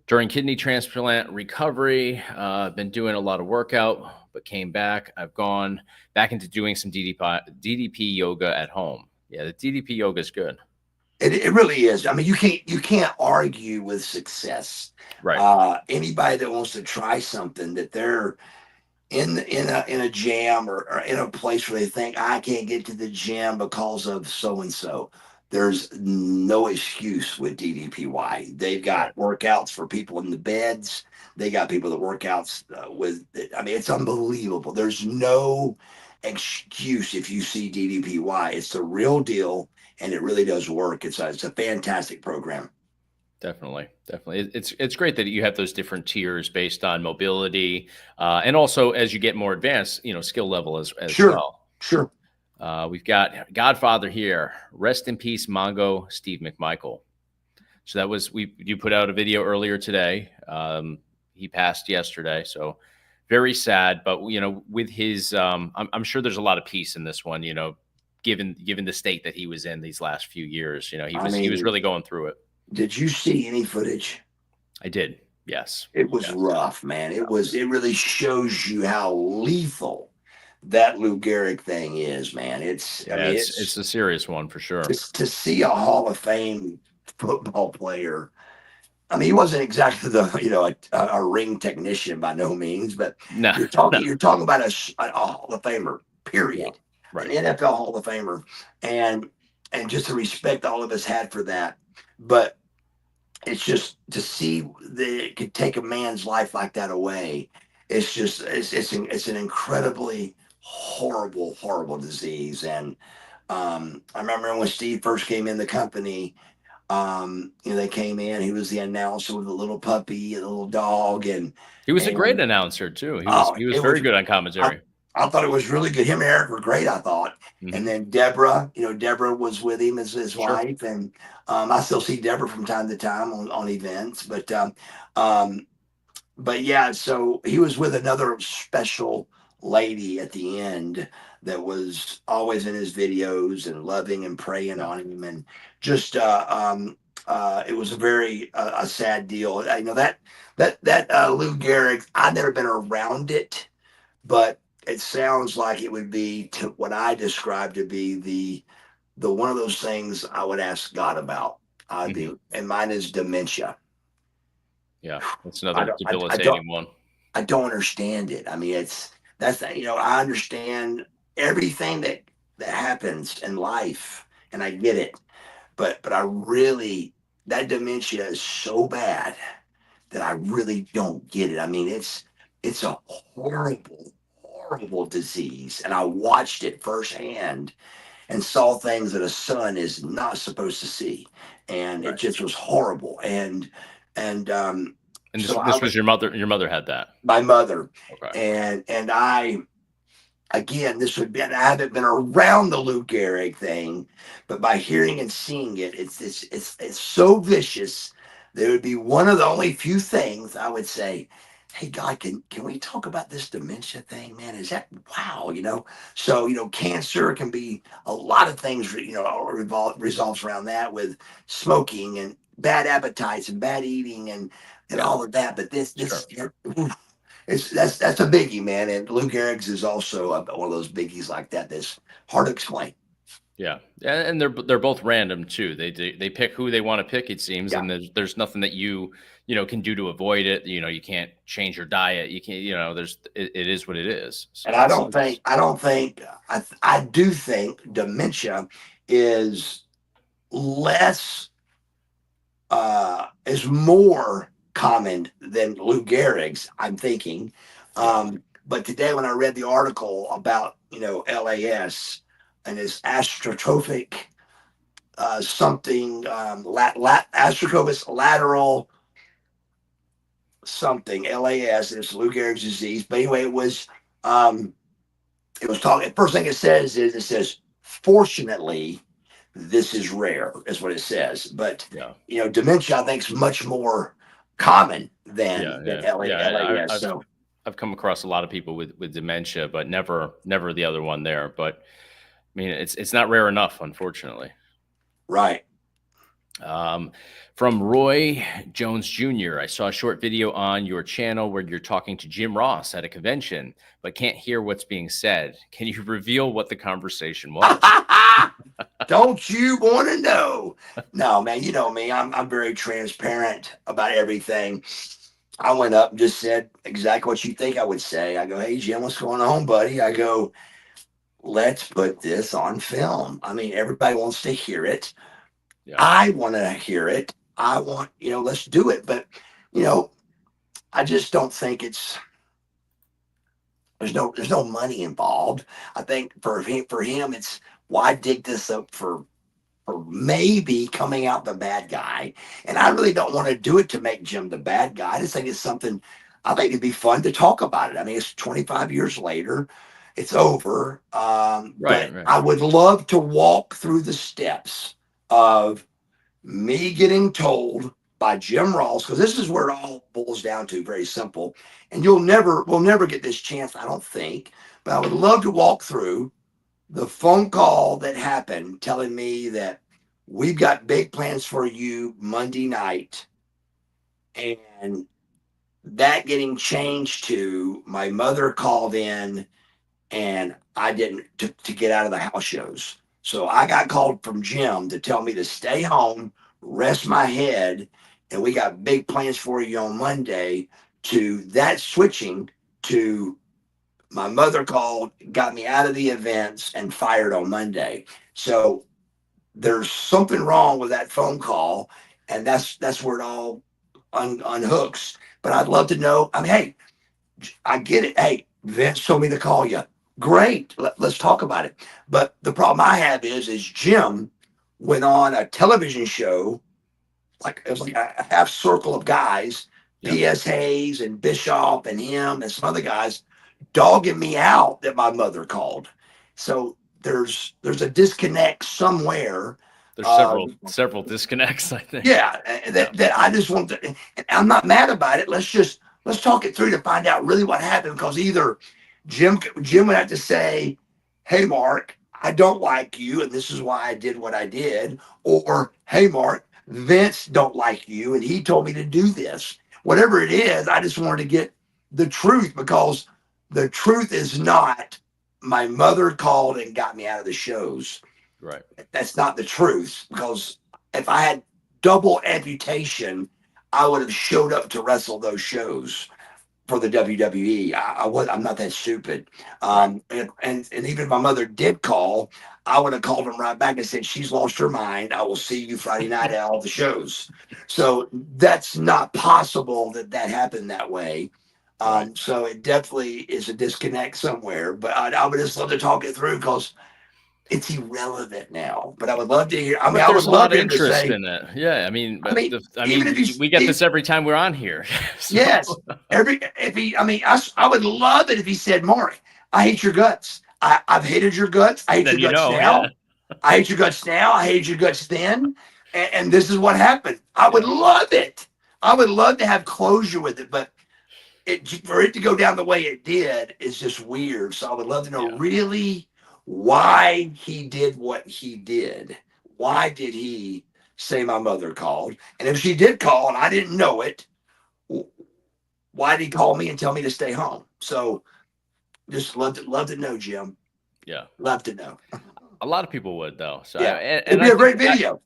A: during kidney transplant recovery, I've been doing a lot of workout, but came back. I've gone back into doing some DDP yoga at home. Yeah, the DDP yoga is good.
B: It really is. I mean, you can't argue with success.
A: Right.
B: Anybody that wants to try something that they're in a jam or in a place where they think I can't get to the gym because of so and so. There's no excuse with DDPY. They've got workouts for people in the beds. They got people that workouts with. I mean, it's unbelievable. There's no excuse if you see DDPY. It's the real deal, and it really does work. It's a fantastic program.
A: Definitely. It's great that you have those different tiers based on mobility, and also as you get more advanced, skill level as well.
B: Sure.
A: We've got Godfather here. Rest in peace, Mongo Steve McMichael. So that was you put out a video earlier today. He passed yesterday, so very sad. But with his, I'm sure there's a lot of peace in this one. Given the state that he was in these last few years, he was really going through it.
B: Did you see any footage?
A: I did. Yes.
B: It was rough, man. It really shows you how lethal that Lou Gehrig thing is, man. It's
A: a serious one for sure.
B: To see a Hall of Fame football player. I mean, he wasn't exactly a ring technician by no means, but
A: no,
B: you're talking about a Hall of Famer, period.
A: Yeah, right.
B: An NFL Hall of Famer, and just the respect all of us had for that. but it's just to see that it could take a man's life like that away. It's just it's an incredibly horrible disease. And I remember when Steve first came in the company. They came in. He was the announcer with a little puppy, and a little dog,
A: He was a great
B: and
A: announcer too.
B: oh,
A: He was
B: it
A: very
B: was.
A: good on
B: I,
A: commentary.
B: I thought it was really good. Him and Eric were great, I thought. And
A: Hmm.
B: then Deborah, Deborah was with him as his
A: Sure.
B: wife, and I still see Deborah from time to time on events, um, but yeah, so he was with another special lady at the end that was always in his videos and loving and praying
A: Yeah.
B: on him, and just it was a very a sad deal. I know that Lou Gehrig. I've never been around it, but it sounds like it would be to what I describe to be the one of those things I would ask God about. I
A: Hmm.
B: do, and mine is dementia.
A: Yeah. That's
B: I
A: another
B: don't, I don't,
A: debilitating one.
B: I don't understand it. I mean, that's I understand everything that happens in life, and I get it. But I really, that dementia is so bad that I really don't get it. I mean, it's a horrible disease, and I watched it firsthand and saw things that a son is not supposed to see, and it
A: Right.
B: just was horrible. And
A: And
B: so I
A: this
B: would
A: was your mother. Your mother had that.
B: my mother,
A: Okay.
B: and I again, this would be, I haven't been around the Lou Gehrig thing, but by hearing and seeing it, it's so vicious. There would be one of the only few things I would say, hey God, can we talk about this dementia thing, man? Is that wow, So cancer can be a lot of things, resolves around that with smoking and bad appetites and bad eating and
A: Yeah.
B: all of that. But this
A: Sure.
B: that's a biggie, man. And Lou Gehrig's is also one of those biggies like that. That's hard to explain.
A: Yeah, and they're both random too. They pick who they want to pick. It seems,
B: Yeah,
A: and there's nothing that can do to avoid it. You can't change your diet. You can't. There's it is what it is.
B: and
A: So
B: I
A: it
B: don't think
A: sucks.
B: I don't think I do think dementia is less is more common than Lou Gehrig's. I'm thinking,
A: Yeah.
B: but today when I read the article about LAS and its astrophic something astrophobus lateral something LAS, and it's Lou Gehrig's disease. But anyway, um, it was talking. First thing it says, fortunately, this is rare, is what it says. But
A: Yeah.
B: dementia I think is much more common
A: Yeah.
B: than
A: Yeah. Yeah.
B: LAS. So
A: I've come across a lot of people with dementia, but never the other one there. But I mean, it's not rare enough, unfortunately.
B: right.
A: Um, from Roy Jones Jr., I saw a short video on your channel where you're talking to Jim Ross at a convention, but can't hear what's being said. Can you reveal what the conversation was?
B: Don't you want to know? No, man. You know me. I'm very transparent about everything. I went up and just said exactly what you think I would say. I go, hey, Jim, what's going on, buddy? I go, let's put this on film. I mean, everybody wants to hear it.
A: Yeah.
B: I want to hear it. I want, let's do it. But, you know, I just don't think there's no money involved. I think for him, it's why dig this up for maybe coming out the bad guy. And I really don't want to do it to make Jim the bad guy. I just think it's something I think it'd be fun to talk about it. I mean, it's 25 years later, it's over.
A: Right.
B: But
A: Right.
B: I would love to walk through the steps of me getting told by Jim Ross, because this is where it all boils down to, very simple. And we'll never get this chance, I don't think, but I would love to walk through the phone call that happened telling me that we've got big plans for you Monday night, and that getting changed to my mother called in and I didn't to get out of the house shows. So I got called from Jim to tell me to stay home, rest my head, and we got big plans for you on Monday. To that switching to my mother called, got me out of the events, and fired on Monday. So there's something wrong with that phone call. and that's where it all unhooks. But I'd love to know. I mean, hey, I get it. Hey, Vince told me to call you. Great. Let's talk about it. But the problem I have is Jim went on a television show, like it was like a half circle of guys,
A: Yep.
B: P.S. Hayes and Bischoff and him and some other guys dogging me out that my mother called. So there's a disconnect somewhere.
A: There's several disconnects, I think.
B: Yeah, that I just want to. And I'm not mad about it. Let's talk it through to find out really what happened. Because either Jim would have to say, "Hey, Mark, I don't like you, and this is why I did what I did," or "Hey, Mark, Vince don't like you, and he told me to do this." Whatever it is, I just wanted to get the truth, because the truth is not my mother called and got me out of the shows.
A: Right.
B: That's not the truth, because if I had double amputation, I would have showed up to wrestle those shows for the WWE. I'm not that stupid. And even if my mother did call, I would have called him right back and said, "She's lost her mind. I will see you Friday night at all the shows." So that's not possible that happened that way.
A: Right.
B: So it definitely is a disconnect somewhere. But I would just love to talk it through, because it's irrelevant now. But I would love to hear. I mean,
A: But
B: I would
A: there's a
B: love
A: lot of
B: him to
A: interest
B: say.
A: in it. Yeah, I mean,
B: I mean, even if he's
A: we get this every time we're on here. So,
B: yes, I would love it if he said, "Mark, I hate your guts. I've hated your guts. I hate
A: then
B: your guts
A: yeah.
B: now. I hate your guts now. I hated your guts then, and this is what happened." I would love it. I would love to have closure with it, but for it to go down the way it did is just weird. So I would love to know really why he did what he did. Why did he say my mother called? And if she did call and I didn't know it, why did he call me and tell me to stay home? So just love to know, Jim.
A: Yeah.
B: Love to know.
A: A lot of people would, though. So
B: Yeah.
A: and
B: It'd be a great video.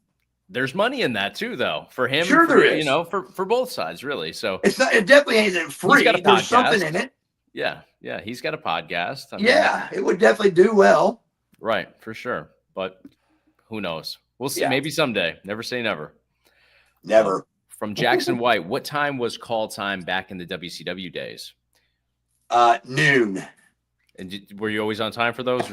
A: There's money in that too, though, for him.
B: Sure there is.
A: You know, for both sides, really. So
B: It definitely isn't free.
A: got a
B: There's something
A: podcast.
B: in it.
A: Yeah, he's got a podcast. I mean,
B: yeah, it would definitely do well.
A: Right, for sure. But who knows? We'll see.
B: Yeah.
A: Maybe someday. Never say never.
B: Never.
A: From Jackson White, what time was call time back in the WCW days?
B: Noon.
A: And were you always on time for those?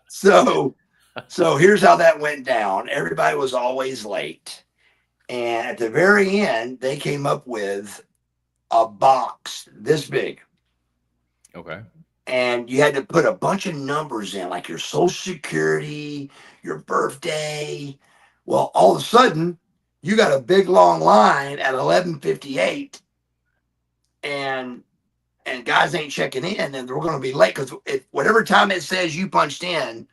B: So here's how that went down. Everybody was always late. And at the very end, they came up with a box this big.
A: Okay.
B: And you had to put a bunch of numbers in, like your social security, your birthday. Well, all of a sudden, you got a big long line at 11:58, and guys ain't checking in, and we're going to be late, because whatever time it says you punched in,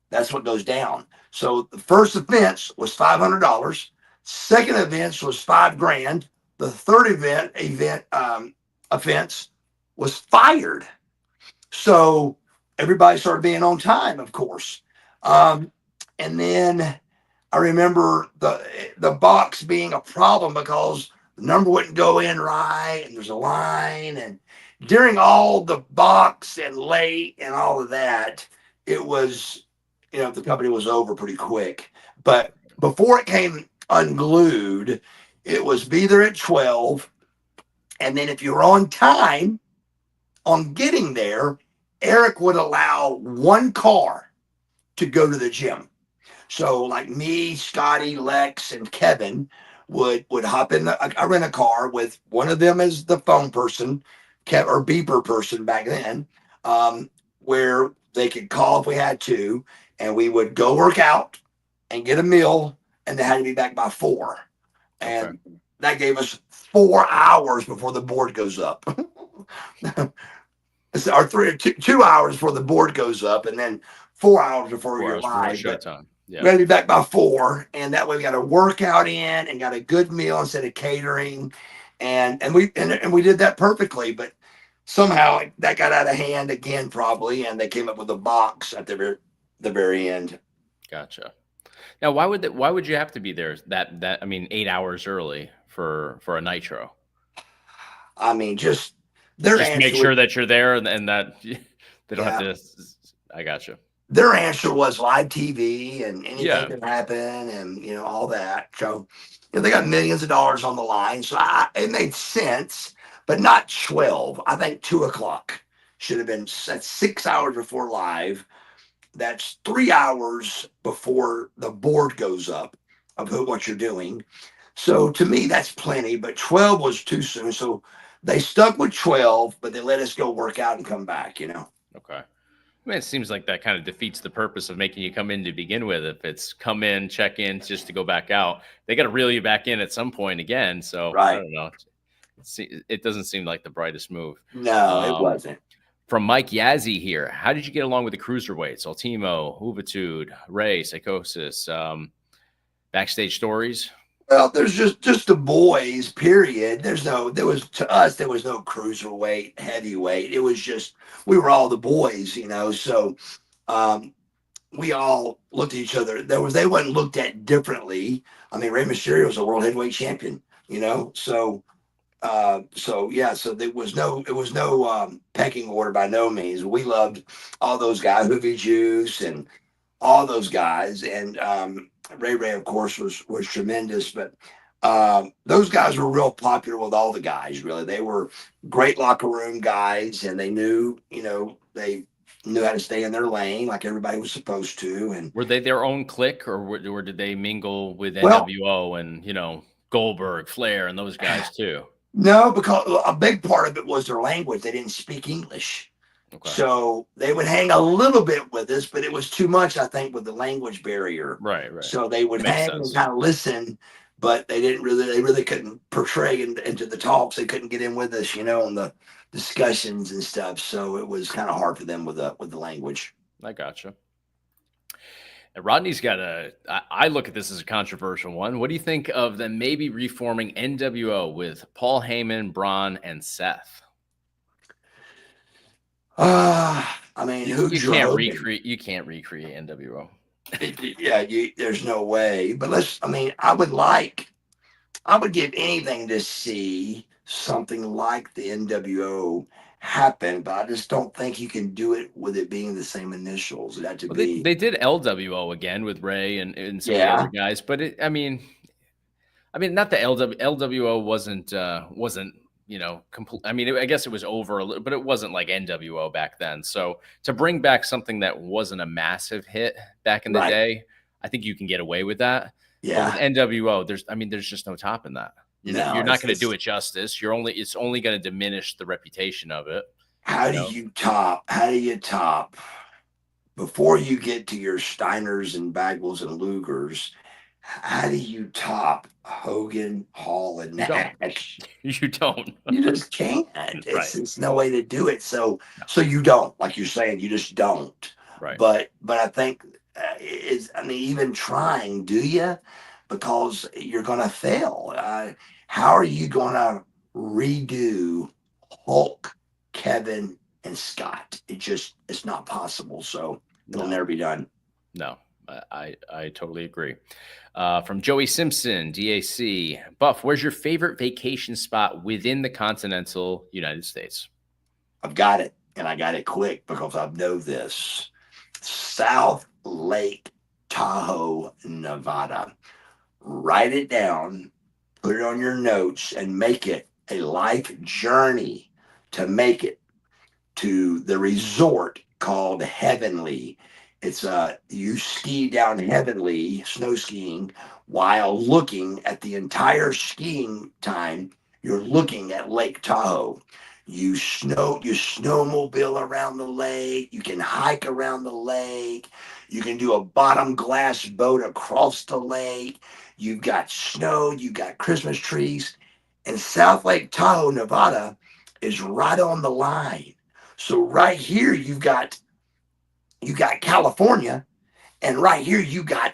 B: that's what goes down. So the first offense was $500. Second offense was $5,000. The third offense was fired. So everybody started being on time, of course. And then I remember the box being a problem, because the number wouldn't go in right, and there's a line. And during all the box and late and all of that, it was, the company was over pretty quick. But before it came unglued, it was be there at 12. And then if you were on time on getting there, Eric would allow one car to go to the gym. So like me, Scotty, Lex, and Kevin would hop in. I rent a car with one of them as the phone person, or beeper person back then, where they could call if we had to, and we would go work out and get a meal, and they had to be back by 4. And that gave us 4 hours before the board goes up. Or 2 hours before the board goes up, and then 4 hours before you're live.
A: Showtime.
B: Yeah. We had to be back by 4, and that way we got a workout in and got a good meal instead of catering, and we did that perfectly. But somehow that got out of hand again, probably, and they came up with a box at the very end.
A: Gotcha. Now, why would you have to be there? I mean, 8 hours early for a Nitro?
B: I mean, just
A: make sure that you're there, and that they don't have to. I gotcha.
B: their answer was live TV and anything
A: Yeah.
B: can happen and, you know, all that. So, you know, they got millions of dollars on the line. So it made sense, but not 12. I think 2 o'clock should have been at 6 hours before live. That's 3 hours before the board goes up of what you're doing. So to me, that's plenty, but 12 was too soon. So they stuck with 12, but they let us go work out and come back, you know?
A: Okay. I mean, it seems like that kind of defeats the purpose of making you come in to begin with. If it's come in, check in, just to go back out, they got to reel you back in at some point again. So I
B: Right.
A: don't know. It doesn't seem like the brightest move.
B: No, it
A: Um,
B: wasn't.
A: from Mike Yazzie here, how did you get along with the cruiserweights? Ultimo, Juventud, Ray, Psychosis, backstage stories?
B: Well, there's just the boys, period. There was to us, there was no cruiserweight, heavyweight. It was just, we were all the boys, you know. So um, we all looked at each other. They wasn't looked at differently. I mean, Rey Mysterio was a world heavyweight champion, you know. So yeah, so it was no pecking order by no means. We loved all those guys, Hoovy Juice and all those guys, and Ray of course was tremendous. But those guys were real popular with all the guys. Really, they were great locker room guys, and they knew, you know, they knew how to stay in their lane like everybody was supposed to. And
A: Were they their own clique, or did they mingle with
B: well,
A: NWO and Goldberg, Flair, and those guys too?
B: no, because a big part of it was their language. They didn't speak English.
A: Okay,
B: So they would hang a little bit with us, but it was too much, I think, with the language barrier.
A: right.
B: So they would
A: Makes
B: hang and
A: sense.
B: kind of listen, but they really couldn't portray into the talks. They couldn't get in with us, you know, on the discussions and stuff. So it was kind of hard for them with the language.
A: I gotcha. And Rodney's got I look at this as a controversial one. What do you think of them maybe reforming NWO with Paul Heyman, Braun, and Seth?
B: I mean,
A: You,
B: who's
A: you
B: your
A: can't
B: Hogan?
A: recreate. You can't recreate NWO.
B: Yeah, there's no way. But I mean, I would give anything to see something like the NWO happen, but I just don't think you can do it with it being the same initials. It had to
A: Well, they,
B: be,
A: they did LWO again with Ray and some of the
B: yeah,
A: other guys, but I mean, not the LWO wasn't complete. I mean, I guess it was over a little, but it wasn't like NWO back then. So to bring back something that wasn't a massive hit back in the
B: right.
A: day, I think you can get away with that. But with
B: Yeah,
A: NWO, there's just no topping that.
B: no,
A: You're not going to do it justice. It's only going to diminish the reputation of it.
B: how do you top before you get to your Steiners and Bagwells and Lugers? How do you top Hogan, Hall, and
A: You don't.
B: Nash?
A: You don't.
B: You just can't.
A: Right.
B: It's no way to do it. So
A: No.
B: you don't, like you're saying, you just don't.
A: Right.
B: But I think I mean, even trying, do you? Because you're gonna fail. How are you gonna redo Hulk, Kevin, and Scott? It's not possible. So it'll
A: No.
B: never be done.
A: No, I totally agree. From Joey Simpson, DAC. Buff, where's your favorite vacation spot within the continental United States?
B: I've got it, and I got it quick because I know this. South Lake Tahoe, Nevada. Write it down, put it on your notes, and make it a life journey to make it to the resort called Heavenly. It's you ski down Heavenly, snow skiing, while looking at the entire skiing time. You're looking at Lake Tahoe. You snowmobile around the lake. You can hike around the lake. You can do a bottom glass boat across the lake. You've got snow. You've got Christmas trees. And South Lake Tahoe, Nevada, is right on the line. So right here you got California, and right here you got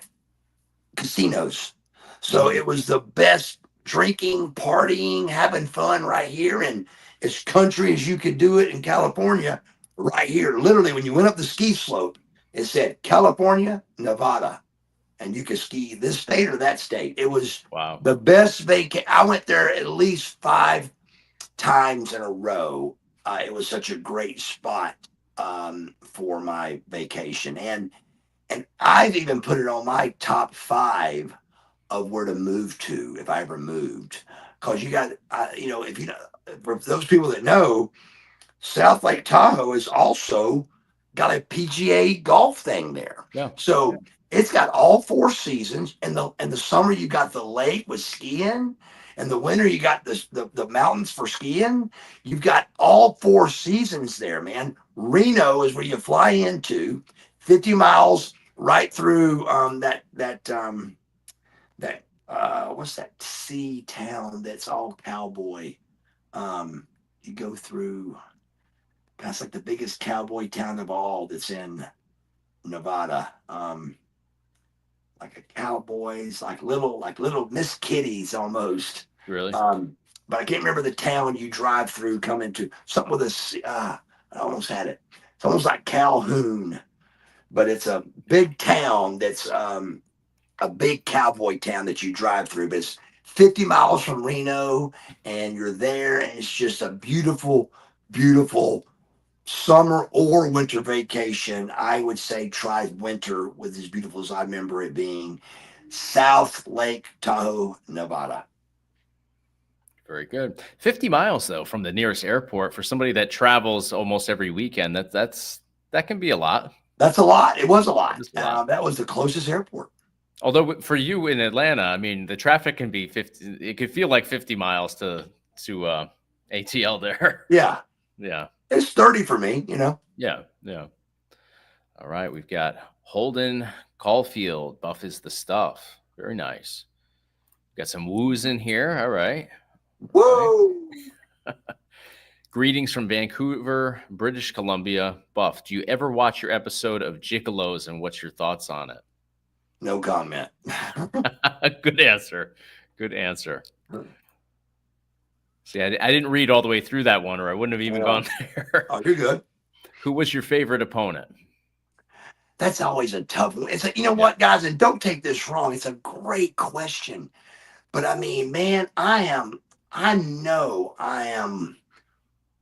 B: casinos. So it was the best drinking, partying, having fun right here, and as country as you could do it in California, right here. Literally, when you went up the ski slope, it said California, Nevada, and you could ski this state or that state. It was
A: Wow.
B: the best vacation. I went there at least 5 times in a row. It was such a great spot. for my vacation. And I've even put it on my top 5 of where to move to if I ever moved. Because you got, if you know, for those people that know, South Lake Tahoe is also got a PGA golf thing there.
A: Yeah.
B: So it's got all 4 seasons. In the summer you got the lake with skiing. In the winter you got the mountains for skiing. You've got all 4 seasons there, man. Reno is where you fly into, 50 miles right through that what's that sea town that's all cowboy. You go through, that's like the biggest cowboy town of all that's in Nevada. Like a cowboys, like little Miss Kitties almost.
A: Really?
B: But I can't remember the town you drive through coming to something with I almost had it. It's almost like Calhoun, but it's a big town that's a big cowboy town that you drive through. But it's 50 miles from Reno, and you're there, and it's just a beautiful, beautiful summer or winter vacation. I would say try winter with as beautiful as I remember it being. South Lake Tahoe, Nevada.
A: Very good. 50 miles though from the nearest airport for somebody that travels almost every weekend. That can be a lot.
B: That's a lot. It was a lot.
A: That is a lot.
B: That was the closest airport.
A: Although for you in Atlanta, I mean, the traffic can be 50. It could feel like 50 miles to ATL there.
B: Yeah.
A: Yeah.
B: It's 30 for me,
A: Yeah. Yeah. All right. We've got Holden Caulfield. Buff is the stuff. Very nice. Got some woos in here. All right.
B: Woo!
A: Greetings from Vancouver, British Columbia. Buff, do you ever watch your episode of Gigolos, and what's your thoughts on it?
B: No comment.
A: Good answer. Good answer. See, I didn't read all the way through that one, or I wouldn't have even gone there.
B: Oh, you're good.
A: Who was your favorite opponent?
B: That's always a tough one. It's what, guys, and don't take this wrong. It's a great question. But I mean, man, I know I am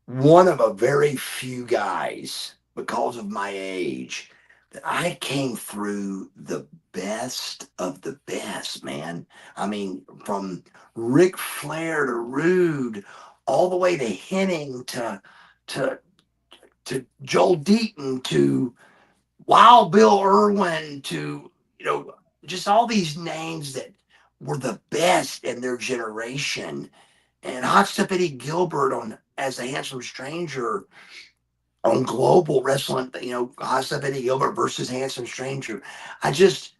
B: one of a very few guys, because of my age, that I came through the best of the best, man. I mean, from Ric Flair to Rude, all the way to Henning to Joel Deaton to Wild Bill Irwin to just all these names that were the best in their generation. And Hot Stuff Eddie Gilbert on as a Handsome Stranger on Global Wrestling, Hot Stuff Eddie Gilbert versus Handsome Stranger. I just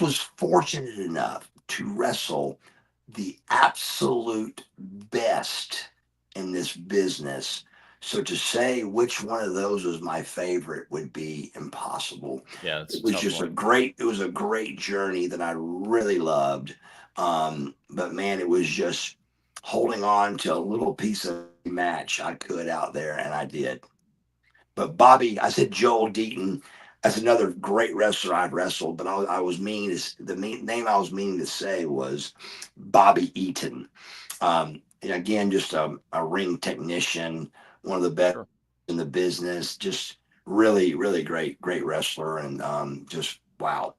B: was fortunate enough to wrestle the absolute best in this business. So to say which one of those was my favorite would be impossible.
A: Yeah,
B: it was just a great journey that I really loved. But man, it was just holding on to a little piece of match I could out there, and I did. But Bobby, I said Joel Deaton. That's another great wrestler I've wrestled, but I was name I was meaning to say was Bobby Eaton. And again, just a ring technician, one of the best in the business. Just really, really great wrestler, and just wow.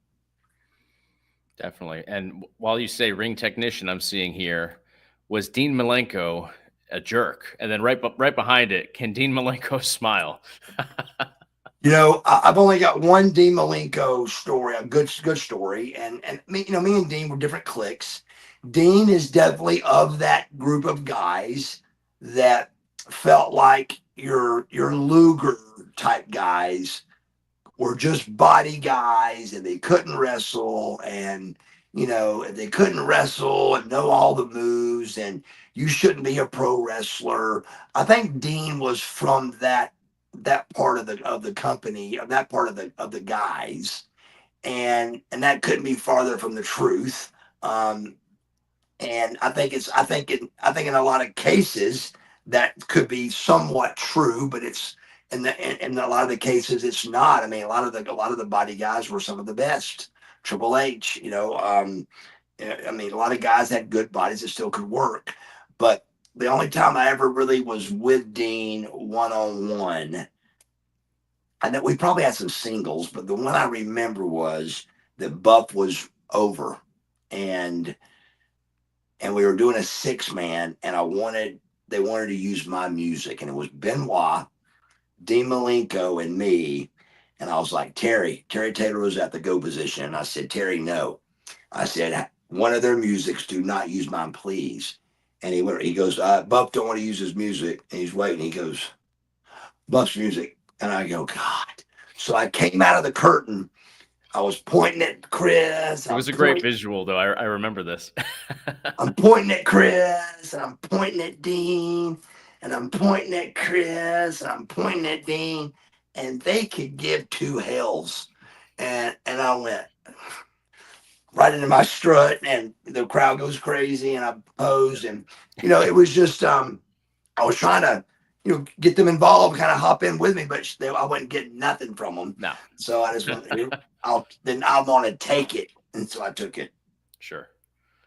A: Definitely. And while you say ring technician, I'm seeing here, was Dean Malenko a jerk? And then right behind it, can Dean Malenko smile?
B: I've only got one Dean Malenko story, a good story, and me and Dean were different cliques. Dean is definitely of that group of guys that felt like your Luger type guys were just body guys, and they couldn't wrestle, and if they couldn't wrestle and know all the moves, and you shouldn't be a pro wrestler. I think Dean was from that part of the company, that part of the guys, and that couldn't be farther from the truth. And I think in a lot of cases that could be somewhat true, but it's in a lot of the cases it's not. I mean, a lot of the body guys were some of the best. Triple H, I mean, a lot of guys had good bodies that still could work, but the only time I ever really was with Dean one-on-one I know we probably had some singles, but the one I remember was that Buff was over, and we were doing a 6-man, and they wanted to use my music, and it was Benoit, Dean Malenko, and me. And I was like, Terry Taylor was at the go position. And I said, Terry, no. I said, one of their musics, do not use mine, please. And he goes, Buff don't want to use his music. And he's waiting. He goes, Buff's music. And I go, God. So I came out of the curtain. I was pointing at Chris.
A: It was a great visual, though. I remember this.
B: I'm pointing at Chris, and I'm pointing at Dean, and I'm pointing at Chris, and I'm pointing at Dean, and they could give two hells. And I went right into my strut, and the crowd goes crazy, and I posed, and it was just I was trying to get them involved, kind of hop in with me, but I wasn't getting nothing from them.
A: No.
B: So I just went, I want to take it, and so I took it.
A: Sure.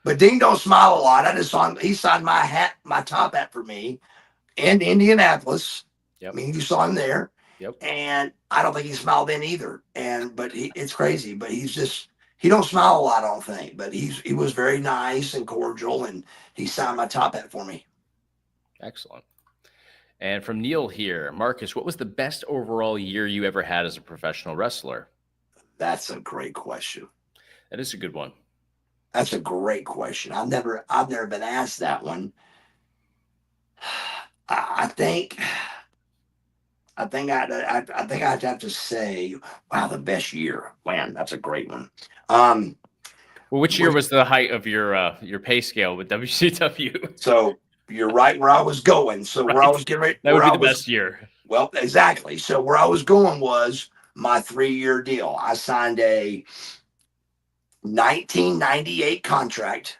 B: But Dean don't smile a lot. I just saw him. He signed my top hat for me in Indianapolis.
A: Yep.
B: I mean, you saw him there.
A: Yep.
B: And I don't think he smiled then either. But it's crazy. But he don't smile a lot, I don't think. But he was very nice and cordial, and he signed my top hat for me.
A: Excellent. And from Neil here, Marcus, what was the best overall year you ever had as a professional wrestler?
B: That's a great question.
A: That is a good one.
B: That's a great question. I've never been asked that one. I think I'd have to say, wow, the best year. Man, that's a great one.
A: Well, which year was the height of your pay scale with WCW?
B: So you're right where I was going. So
A: Right.
B: where I was getting ready,
A: that would be the best year.
B: Well, exactly. So where I was going was my 3-year deal. I signed a 1998 contract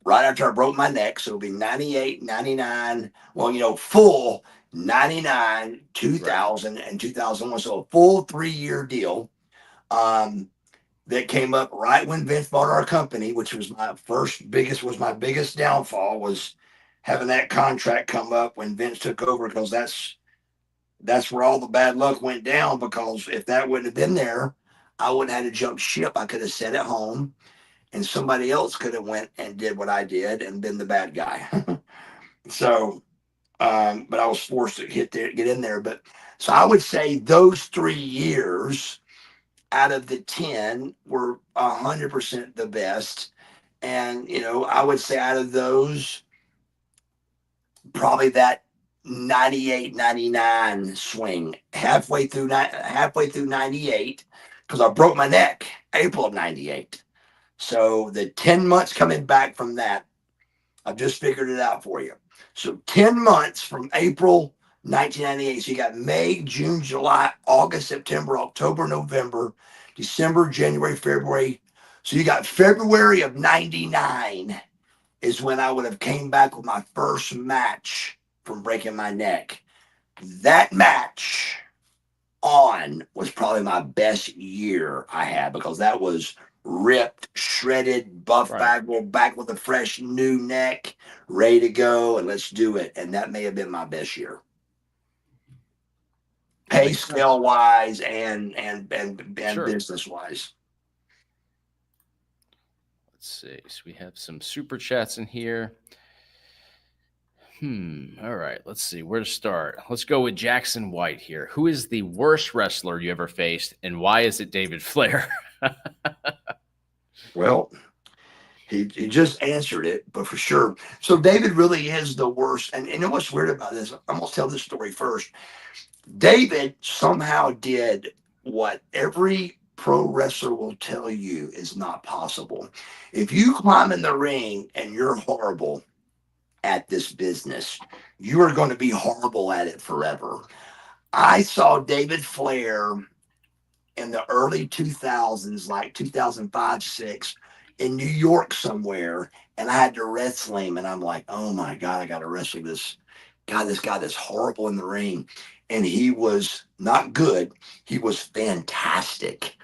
B: right after I broke my neck. So it'll be 98, 99. Well, full 99, 2000, and 2001. So a full 3-year deal that came up right when Vince bought our company, which was my biggest downfall, was having that contract come up when Vince took over, because that's where all the bad luck went down, because if that wouldn't have been there, I wouldn't have had to jump ship. I could have sat at home, and somebody else could have went and did what I did and been the bad guy. So, but I was forced to get in there. But so I would say those 3 years out of the 10 were 100% the best. And, I would say out of those, probably that 98, 99 swing, halfway through 98, because I broke my neck April of 98. So the 10 months coming back from that, I've just figured it out for you. So 10 months from April 1998. So you got May, June, July, August, September, October, November, December, January, February. So you got February of 99 is when I would have came back with my first match from breaking my neck. That match was probably my best year I had, because that was ripped, shredded, Buff Bagwell back with a fresh new neck, ready to go, and let's do it. And that may have been my best year, pay scale wise and
A: Sure.
B: business wise.
A: Let's see. So we have some super chats in here. All right. Let's see where to start. Let's go with Jackson White here. Who is the worst wrestler you ever faced, and why is it David Flair?
B: Well, he just answered it, but for sure. So David really is the worst. And you know what's weird about this? I'm going to tell this story first. David somehow did what every pro wrestler will tell you is not possible. If you climb in the ring and you're horrible at this business, you are going to be horrible at it forever. I saw David Flair in the early 2000s, like 2005, 6, in New York somewhere, and I had to wrestle him, and I'm like, oh my God, I got to wrestle this guy that's horrible in the ring. And he was not good. He was fantastic.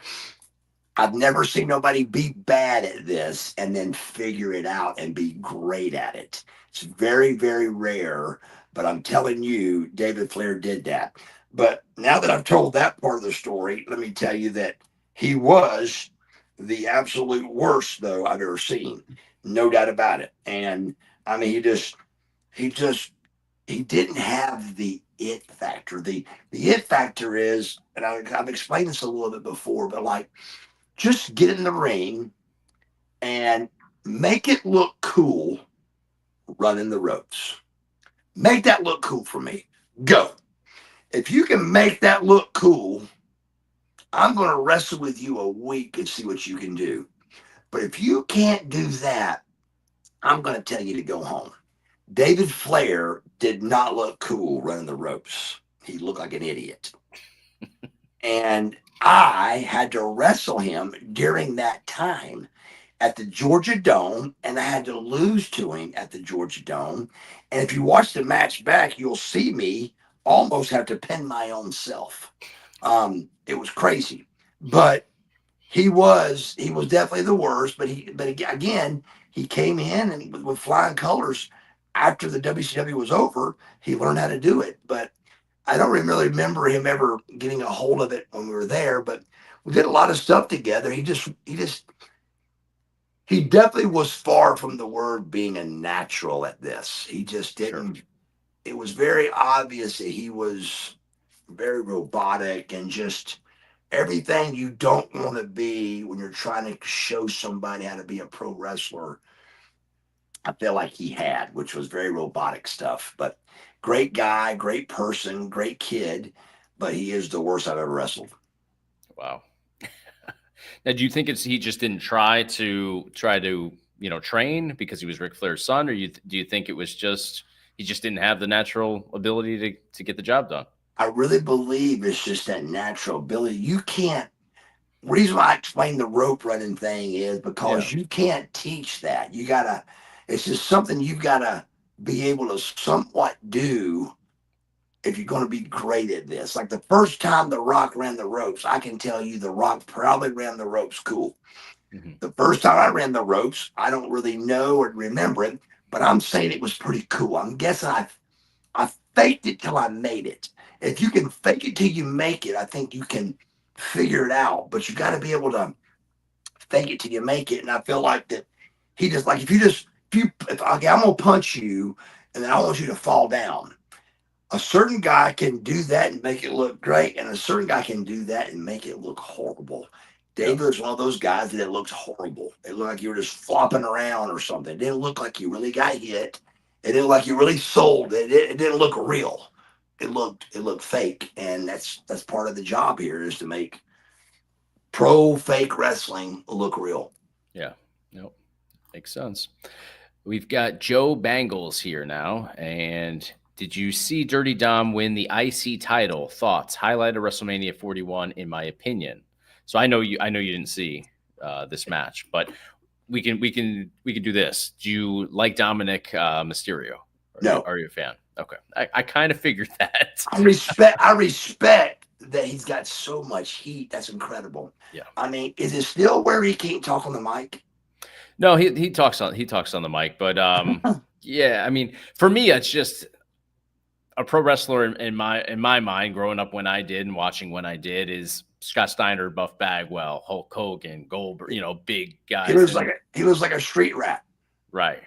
B: I've never seen nobody be bad at this and then figure it out and be great at it. It's very, very rare, but I'm telling you, David Flair did that. But now that I've told that part of the story, let me tell you that he was the absolute worst, though, I've ever seen. No doubt about it. And I mean, he just, he didn't have the it factor. The it factor is, and I've explained this a little bit before, but like, just get in the ring and make it look cool running the ropes. Make that look cool for me. Go. If you can make that look cool, I'm going to wrestle with you a week and see what you can do. But if you can't do that, I'm going to tell you to go home. David Flair did not look cool running the ropes. He looked like an idiot. And I had to wrestle him during that time at the Georgia Dome, and I had to lose to him at the Georgia Dome. And if you watch the match back, you'll see me almost have to pin my own self. It was crazy, but he was definitely the worst. But again, he came in and with flying colors. After the WCW was over, he learned how to do it. But I don't really remember him ever getting a hold of it when we were there. But we did a lot of stuff together. He definitely was far from the word being a natural at this. He just didn't. Sure. It was very obvious that he was very robotic and just everything you don't want to be when you're trying to show somebody how to be a pro wrestler. I feel like he had, which was very robotic stuff. But great guy, great person, great kid. But he is the worst I've ever wrestled.
A: Wow. Now, do you think he just didn't try to train because he was Ric Flair's son, or do you think it was just he just didn't have the natural ability to get the job done?
B: I really believe it's just that natural ability. You can't. Reason why I explain the rope running thing is because you can't teach that. It's just something you've got to be able to somewhat do if you're going to be great at this. Like the first time The Rock ran the ropes, I can tell you The Rock probably ran the ropes cool. Mm-hmm. The first time I ran the ropes, I don't really know or remember it, but I'm saying it was pretty cool. I'm guessing I faked it till I made it. If you can fake it till you make it, I think you can figure it out. But you got to be able to fake it till you make it. And I feel like that he just like if okay, I'm gonna punch you, and then I want you to fall down. A certain guy can do that and make it look great, and a certain guy can do that and make it look horrible. David was one of those guys that looked horrible. It looked like you were just flopping around or something. It didn't look like you really got hit. It didn't look like you really sold it. It didn't look real. It looked fake, and that's part of the job here is to make pro fake wrestling look real.
A: Yeah, nope, makes sense. We've got Joe Bangles here now, and did you see Dirty Dom win the IC title? Thoughts? Highlight of WrestleMania 41, in my opinion. So I know you didn't see this match, but we can do this. Do you like Dominic Mysterio?
B: No.
A: Are you a fan? Okay, I kind of figured that.
B: I respect that he's got so much heat. That's incredible.
A: Yeah.
B: I mean, is it still where he can't talk on the mic?
A: No, he talks on the mic, but yeah, I mean, for me, it's just a pro wrestler in my mind, growing up when I did and watching when I did, is Scott Steiner, Buff Bagwell, Hulk Hogan, Goldberg, big guys.
B: He looks like a street rat.
A: Right.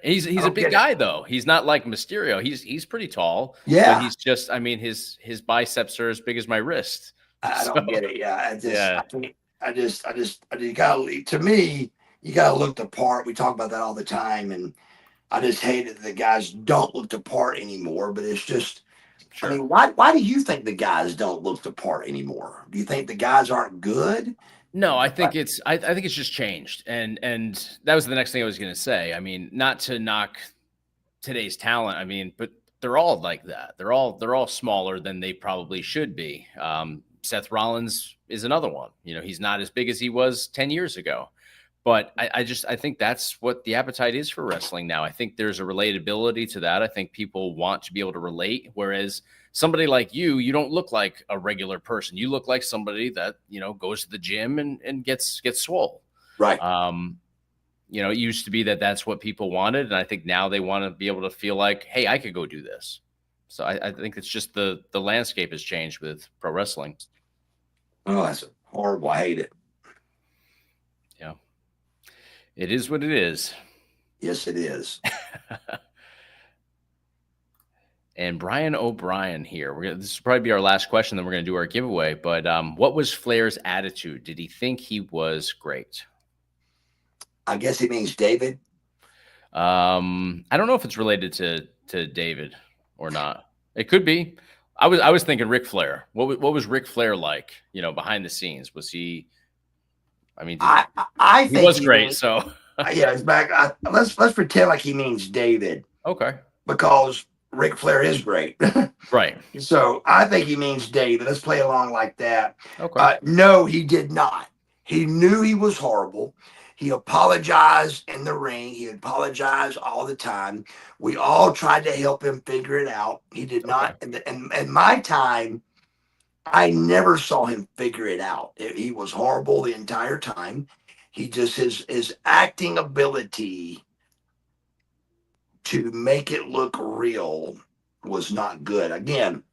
A: And he's a big guy though. He's not like Mysterio. He's pretty tall.
B: Yeah.
A: But he's just, I mean, his biceps are as big as my wrist.
B: I don't get it. Yeah. I just gotta, to me, you gotta look the part. We talk about that all the time, and I just hate that the guys don't look the part anymore. But it's just, sure. I mean, why do you think the guys don't look the part anymore? Do you think the guys aren't good?
A: No, I think it's just changed, and that was the next thing I was going to say. I mean, not to knock today's talent. I mean, but they're all like that. They're all smaller than they probably should be. Seth Rollins is another one. He's not as big as he was 10 years ago. But I think that's what the appetite is for wrestling now. I think there's a relatability to that. I think people want to be able to relate, whereas somebody like you don't look like a regular person. You look like somebody that, goes to the gym and gets swole.
B: Right.
A: It used to be that's what people wanted. And I think now they want to be able to feel like, hey, I could go do this. So I think it's just the landscape has changed with pro wrestling.
B: Oh, that's horrible. I hate it.
A: Yeah, it is what it is.
B: Yes, it is.
A: And Brian O'Brien here. This will probably be our last question. Then we're going to do our giveaway. But what was Flair's attitude? Did he think he was great?
B: I guess he means David.
A: I don't know if it's related to David or not. It could be. I was thinking Ric Flair. What was Ric Flair like? You know, behind the scenes, was he? I mean,
B: I
A: he
B: think
A: was
B: he
A: great.
B: means,
A: So
B: yeah, it's back. Let's pretend like he means David
A: okay,
B: because Ric Flair is great.
A: right.
B: So I think he means David. Let's play along like that.
A: Okay.
B: No, he did not. He knew he was horrible. He apologized in the ring. He apologized all the time. We all tried to help him figure it out. He did not.
A: Okay.
B: And in my time, I never saw him figure it out. He was horrible the entire time. He just his acting ability to make it look real was not good. Again,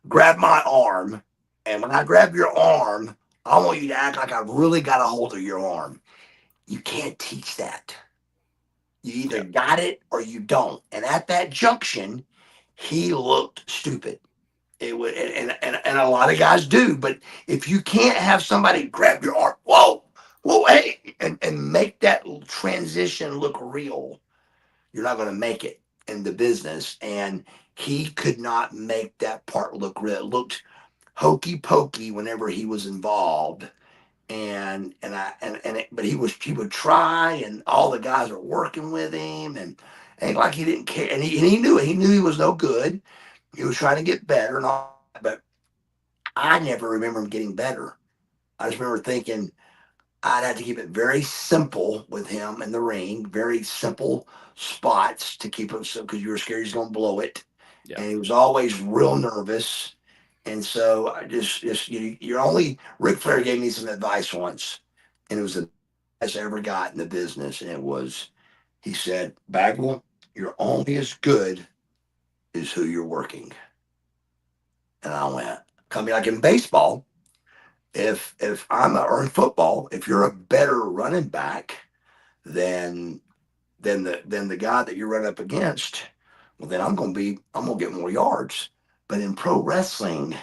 B: grab my arm, and when I grab your arm, I want you to act like I've really got a hold of your arm. You can't teach that. You either got it or you don't. And at that junction, he looked stupid. It would, and a lot of guys do. But if you can't have somebody grab your arm, whoa, hey, and make that transition look real, you're not going to make it in the business. And he could not make that part look real. It looked hokey pokey whenever he was involved. But he would try, and all the guys are working with him, and ain't like he didn't care. And he knew it. He knew he was no good. He was trying to get better and all, but I never remember him getting better. I just remember thinking I'd have to keep it very simple with him in the ring, very simple spots to keep him, so because you were scared he's going to blow it, and he was always real nervous. And so I just you're only Ric Flair gave me some advice once, and it was the best I ever got in the business, and it was he said, Bagwell, you're only as good as who you're working. And I went, I mean, like in baseball, if or in football, if you're a better running back than the guy that you run up against, well, then I'm gonna get more yards. But in pro wrestling,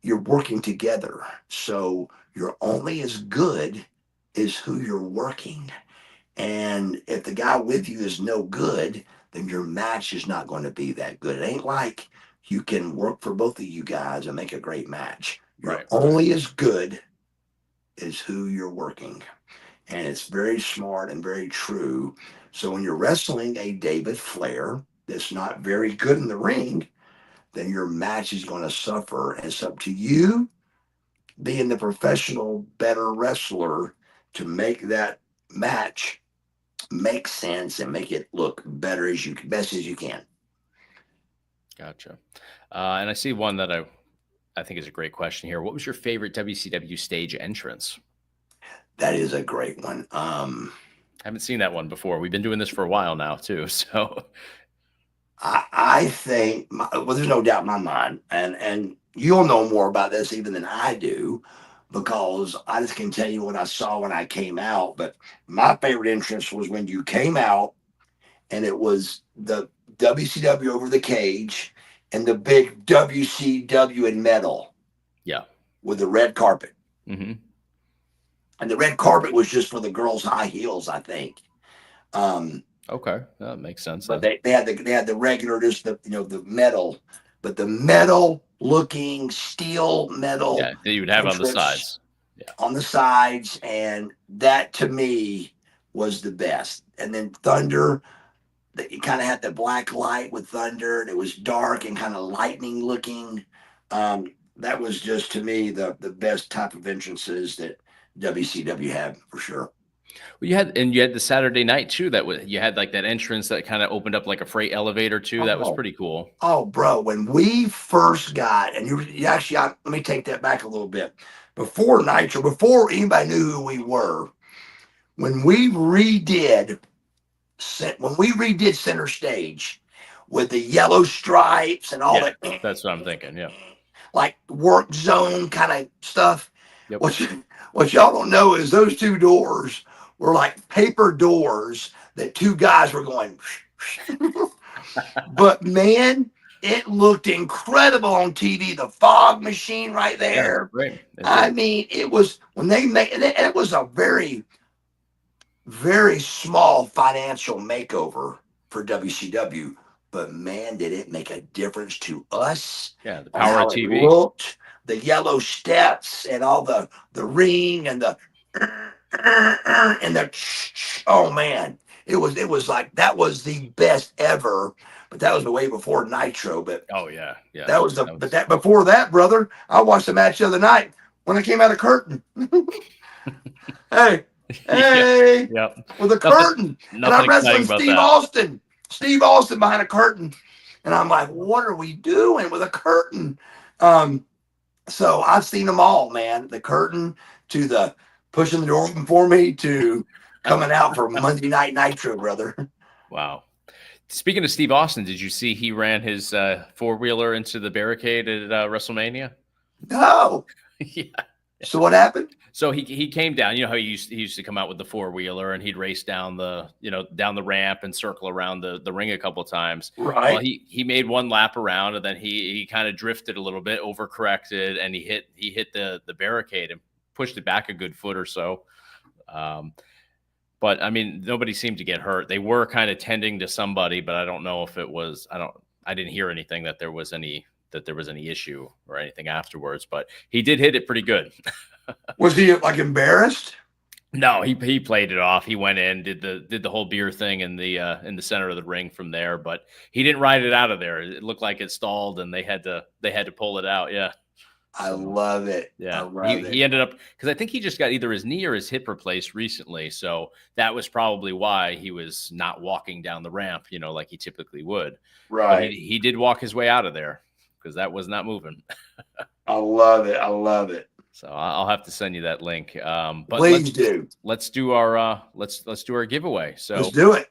B: you're working together, so you're only as good as who you're working. And if the guy with you is no good, then your match is not going to be that good. It ain't like you can work for both of you guys and make a great match. You're only as good as who you're working. And it's very smart and very true. So when you're wrestling a David Flair that's not very good in the ring, then your match is going to suffer. And it's up to you, being the professional, better wrestler, to make that match make sense and make it look better best as you can.
A: Gotcha. And I see one that I think is a great question here. What was your favorite WCW stage entrance?
B: That is a great one.
A: I haven't seen that one before. We've been doing this for a while now too. So
B: I think, there's no doubt in my mind, and you'll know more about this even than I do, because I just can tell you what I saw when I came out. But my favorite entrance was when you came out, and it was the WCW over the cage and the big WCW in metal.
A: Yeah.
B: With the red carpet.
A: Mm-hmm.
B: And the red carpet was just for the girls' high heels, I think.
A: Okay, that makes sense.
B: But they had the regular, just the metal, but the metal looking steel metal.
A: Yeah, that you would have on the sides.
B: Yeah. On the sides, and that to me was the best. And then Thunder, that you kind of had the black light with Thunder, and it was dark and kind of lightning looking. That was just to me the best type of entrances that WCW had for sure.
A: Well, you had the Saturday night too. You had like that entrance that kind of opened up like a freight elevator too. That was pretty cool.
B: Oh, bro, when we first got, and you actually, let me take that back a little bit. Before Nitro, before anybody knew who we were, when we redid Center Stage, with the yellow stripes and all
A: Yeah,
B: that.
A: that's what I'm thinking. Yeah.
B: Like work zone kind of stuff.
A: Yep.
B: What y'all don't know is those two doors were like paper doors that two guys were going. But man, it looked incredible on TV. The fog machine right
A: Yeah,
B: there.
A: great.
B: I mean, it was when they made it was a very, very small financial makeover for WCW. But man, did it make a difference to us
A: Yeah, the
B: on
A: power
B: how
A: of
B: it
A: TV.
B: looked, the yellow steps and all the ring and the and the oh man, it was like that was the best ever. But that was the way before Nitro. But
A: Oh yeah, yeah.
B: that was the but that before that, brother. I watched the match the other night when I came out of curtain. Hey, hey,
A: Yep.
B: with a
A: Nothing,
B: curtain, and
A: nothing
B: I'm wrestling
A: exciting about
B: Steve
A: that.
B: Austin. Steve Austin behind a curtain, and I'm like, what are we doing with a curtain? So I've seen them all, man. The curtain to the pushing the door open for me to coming out for Monday Night Nitro, brother.
A: Wow. Speaking of Steve Austin, did you see he ran his four-wheeler into the barricade at WrestleMania?
B: No.
A: Yeah.
B: So what happened?
A: So he came down. You know how he used to come out with the four-wheeler and he'd race down the down the ramp and circle around the ring a couple of times.
B: Right.
A: Well, he made one lap around and then he kind of drifted a little bit, overcorrected, and he hit the barricade and pushed it back a good foot or so. But I mean, nobody seemed to get hurt. They were kind of tending to somebody, but I don't know if it was. I didn't hear anything that there was any issue or anything afterwards. But he did hit it pretty good.
B: Was he like embarrassed?
A: No, he played it off. He went in, did the whole beer thing in the center of the ring from there, but he didn't ride it out of there. It looked like it stalled, and they had to pull it out. Yeah.
B: I love it.
A: Yeah,
B: I love it.
A: He ended up because I think he just got either his knee or his hip replaced recently, so that was probably why he was not walking down the ramp, like he typically would.
B: Right.
A: But he did walk his way out of there because that was not moving.
B: I love it. I love it.
A: So I'll have to send you that link. But
B: please do.
A: Let's do our let's do our giveaway. So
B: let's do it.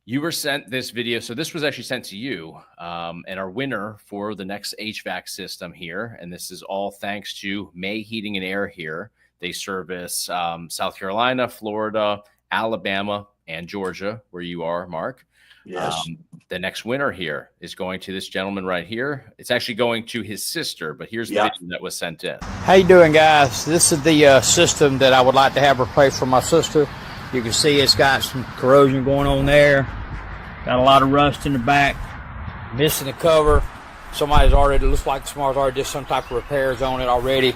A: You were sent this video. So this was actually sent to you, and our winner for the next HVAC system here. And this is all thanks to May Heating and Air here. They service South Carolina, Florida, Alabama, and Georgia, where you are, Mark.
B: Yes.
A: The next winner here is going to this gentleman right here. It's actually going to his sister, but here's the video that was sent in.
D: How you doing, guys? This is the system that I would like to have replaced for my sister. You can see it's got some corrosion going on there. Got a lot of rust in the back. Missing the cover. Looks like somebody's already did some type of repairs on it already.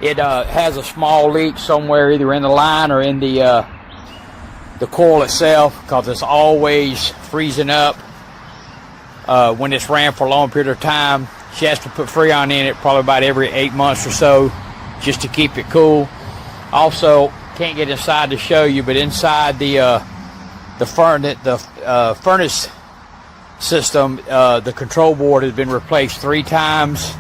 D: It has a small leak somewhere, either in the line or in the coil itself, because it's always freezing up when it's ran for a long period of time. She has to put Freon in it probably about every 8 months or so just to keep it cool. Also, can't get inside to show you, but inside the furnace system, the control board has been replaced 3 times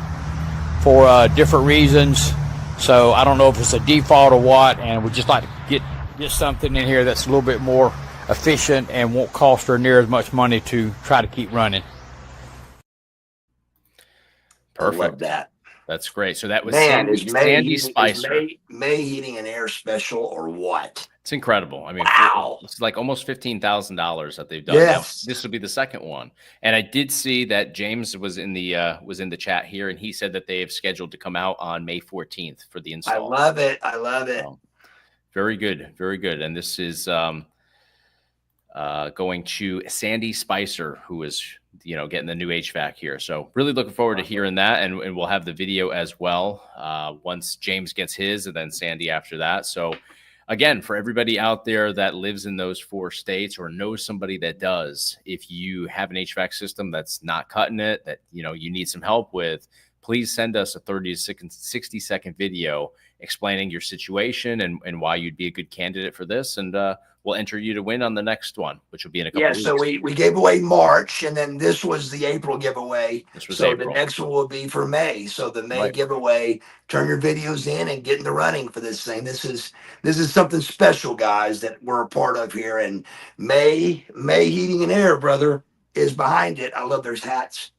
D: for different reasons. So I don't know if it's a default or what, and we'd just like to get something in here that's a little bit more efficient and won't cost her near as much money to try to keep running.
A: Perfect.
B: I love that.
A: That's great. So that was
B: Sandy
A: Spicer.
B: May Heating and Air special or what?
A: It's incredible. I mean,
B: wow.
A: It's like almost $15,000 that they've done.
B: Yes.
A: Now, this will be the second one. And I did see that James was in the chat here, and he said that they have scheduled to come out on May 14th for the install.
B: I love it. I love it.
A: Very good. Very good. And this is going to Sandy Spicer, who is getting the new HVAC here. So really looking forward to hearing that, and we'll have the video as well once James gets his, and then Sandy after that. So again, for everybody out there that lives in those 4 states or knows somebody that does, if you have an HVAC system that's not cutting it, that you need some help with, please send us a 30 to 60 second video explaining your situation and why you'd be a good candidate for this, and we'll enter you to win on the next one, which will be in a couple of weeks.
B: So we gave away March, and then this was the April giveaway.
A: April.
B: The next one will be for May. So the May giveaway, turn your videos in and get in the running for this thing. This is something special, guys, that we're a part of here. And May Heating and Air, brother. is behind it. I love those hats.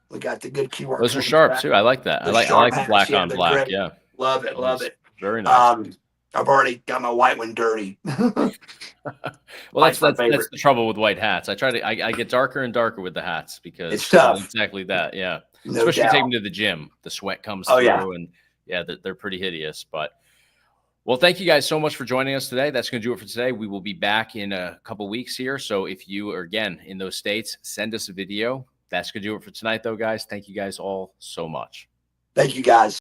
B: We got the good QR.
A: Those are
B: code
A: sharp
B: back.
A: too. I like that. I
B: The
A: like
B: sharp
A: the
B: hats,
A: black
B: yeah,
A: on
B: they're
A: black.
B: great.
A: Yeah.
B: Love it. Love it.
A: Very nice.
B: I've already got my white one dirty.
A: Well,
B: White's my
A: that's
B: favorite.
A: the trouble with white hats. I get darker and darker with the hats because
B: It's tough.
A: Exactly that. Yeah.
B: No
A: Especially
B: doubt.
A: take them to the gym. The sweat comes
B: Oh,
A: through
B: yeah.
A: and yeah, they're pretty hideous. But well, thank you guys so much for joining us today. That's going to do it for today. We will be back in a couple weeks here. So if you are again in those states, send us a video. That's going to do it for tonight, though, guys. Thank you guys all so much.
B: Thank you, guys.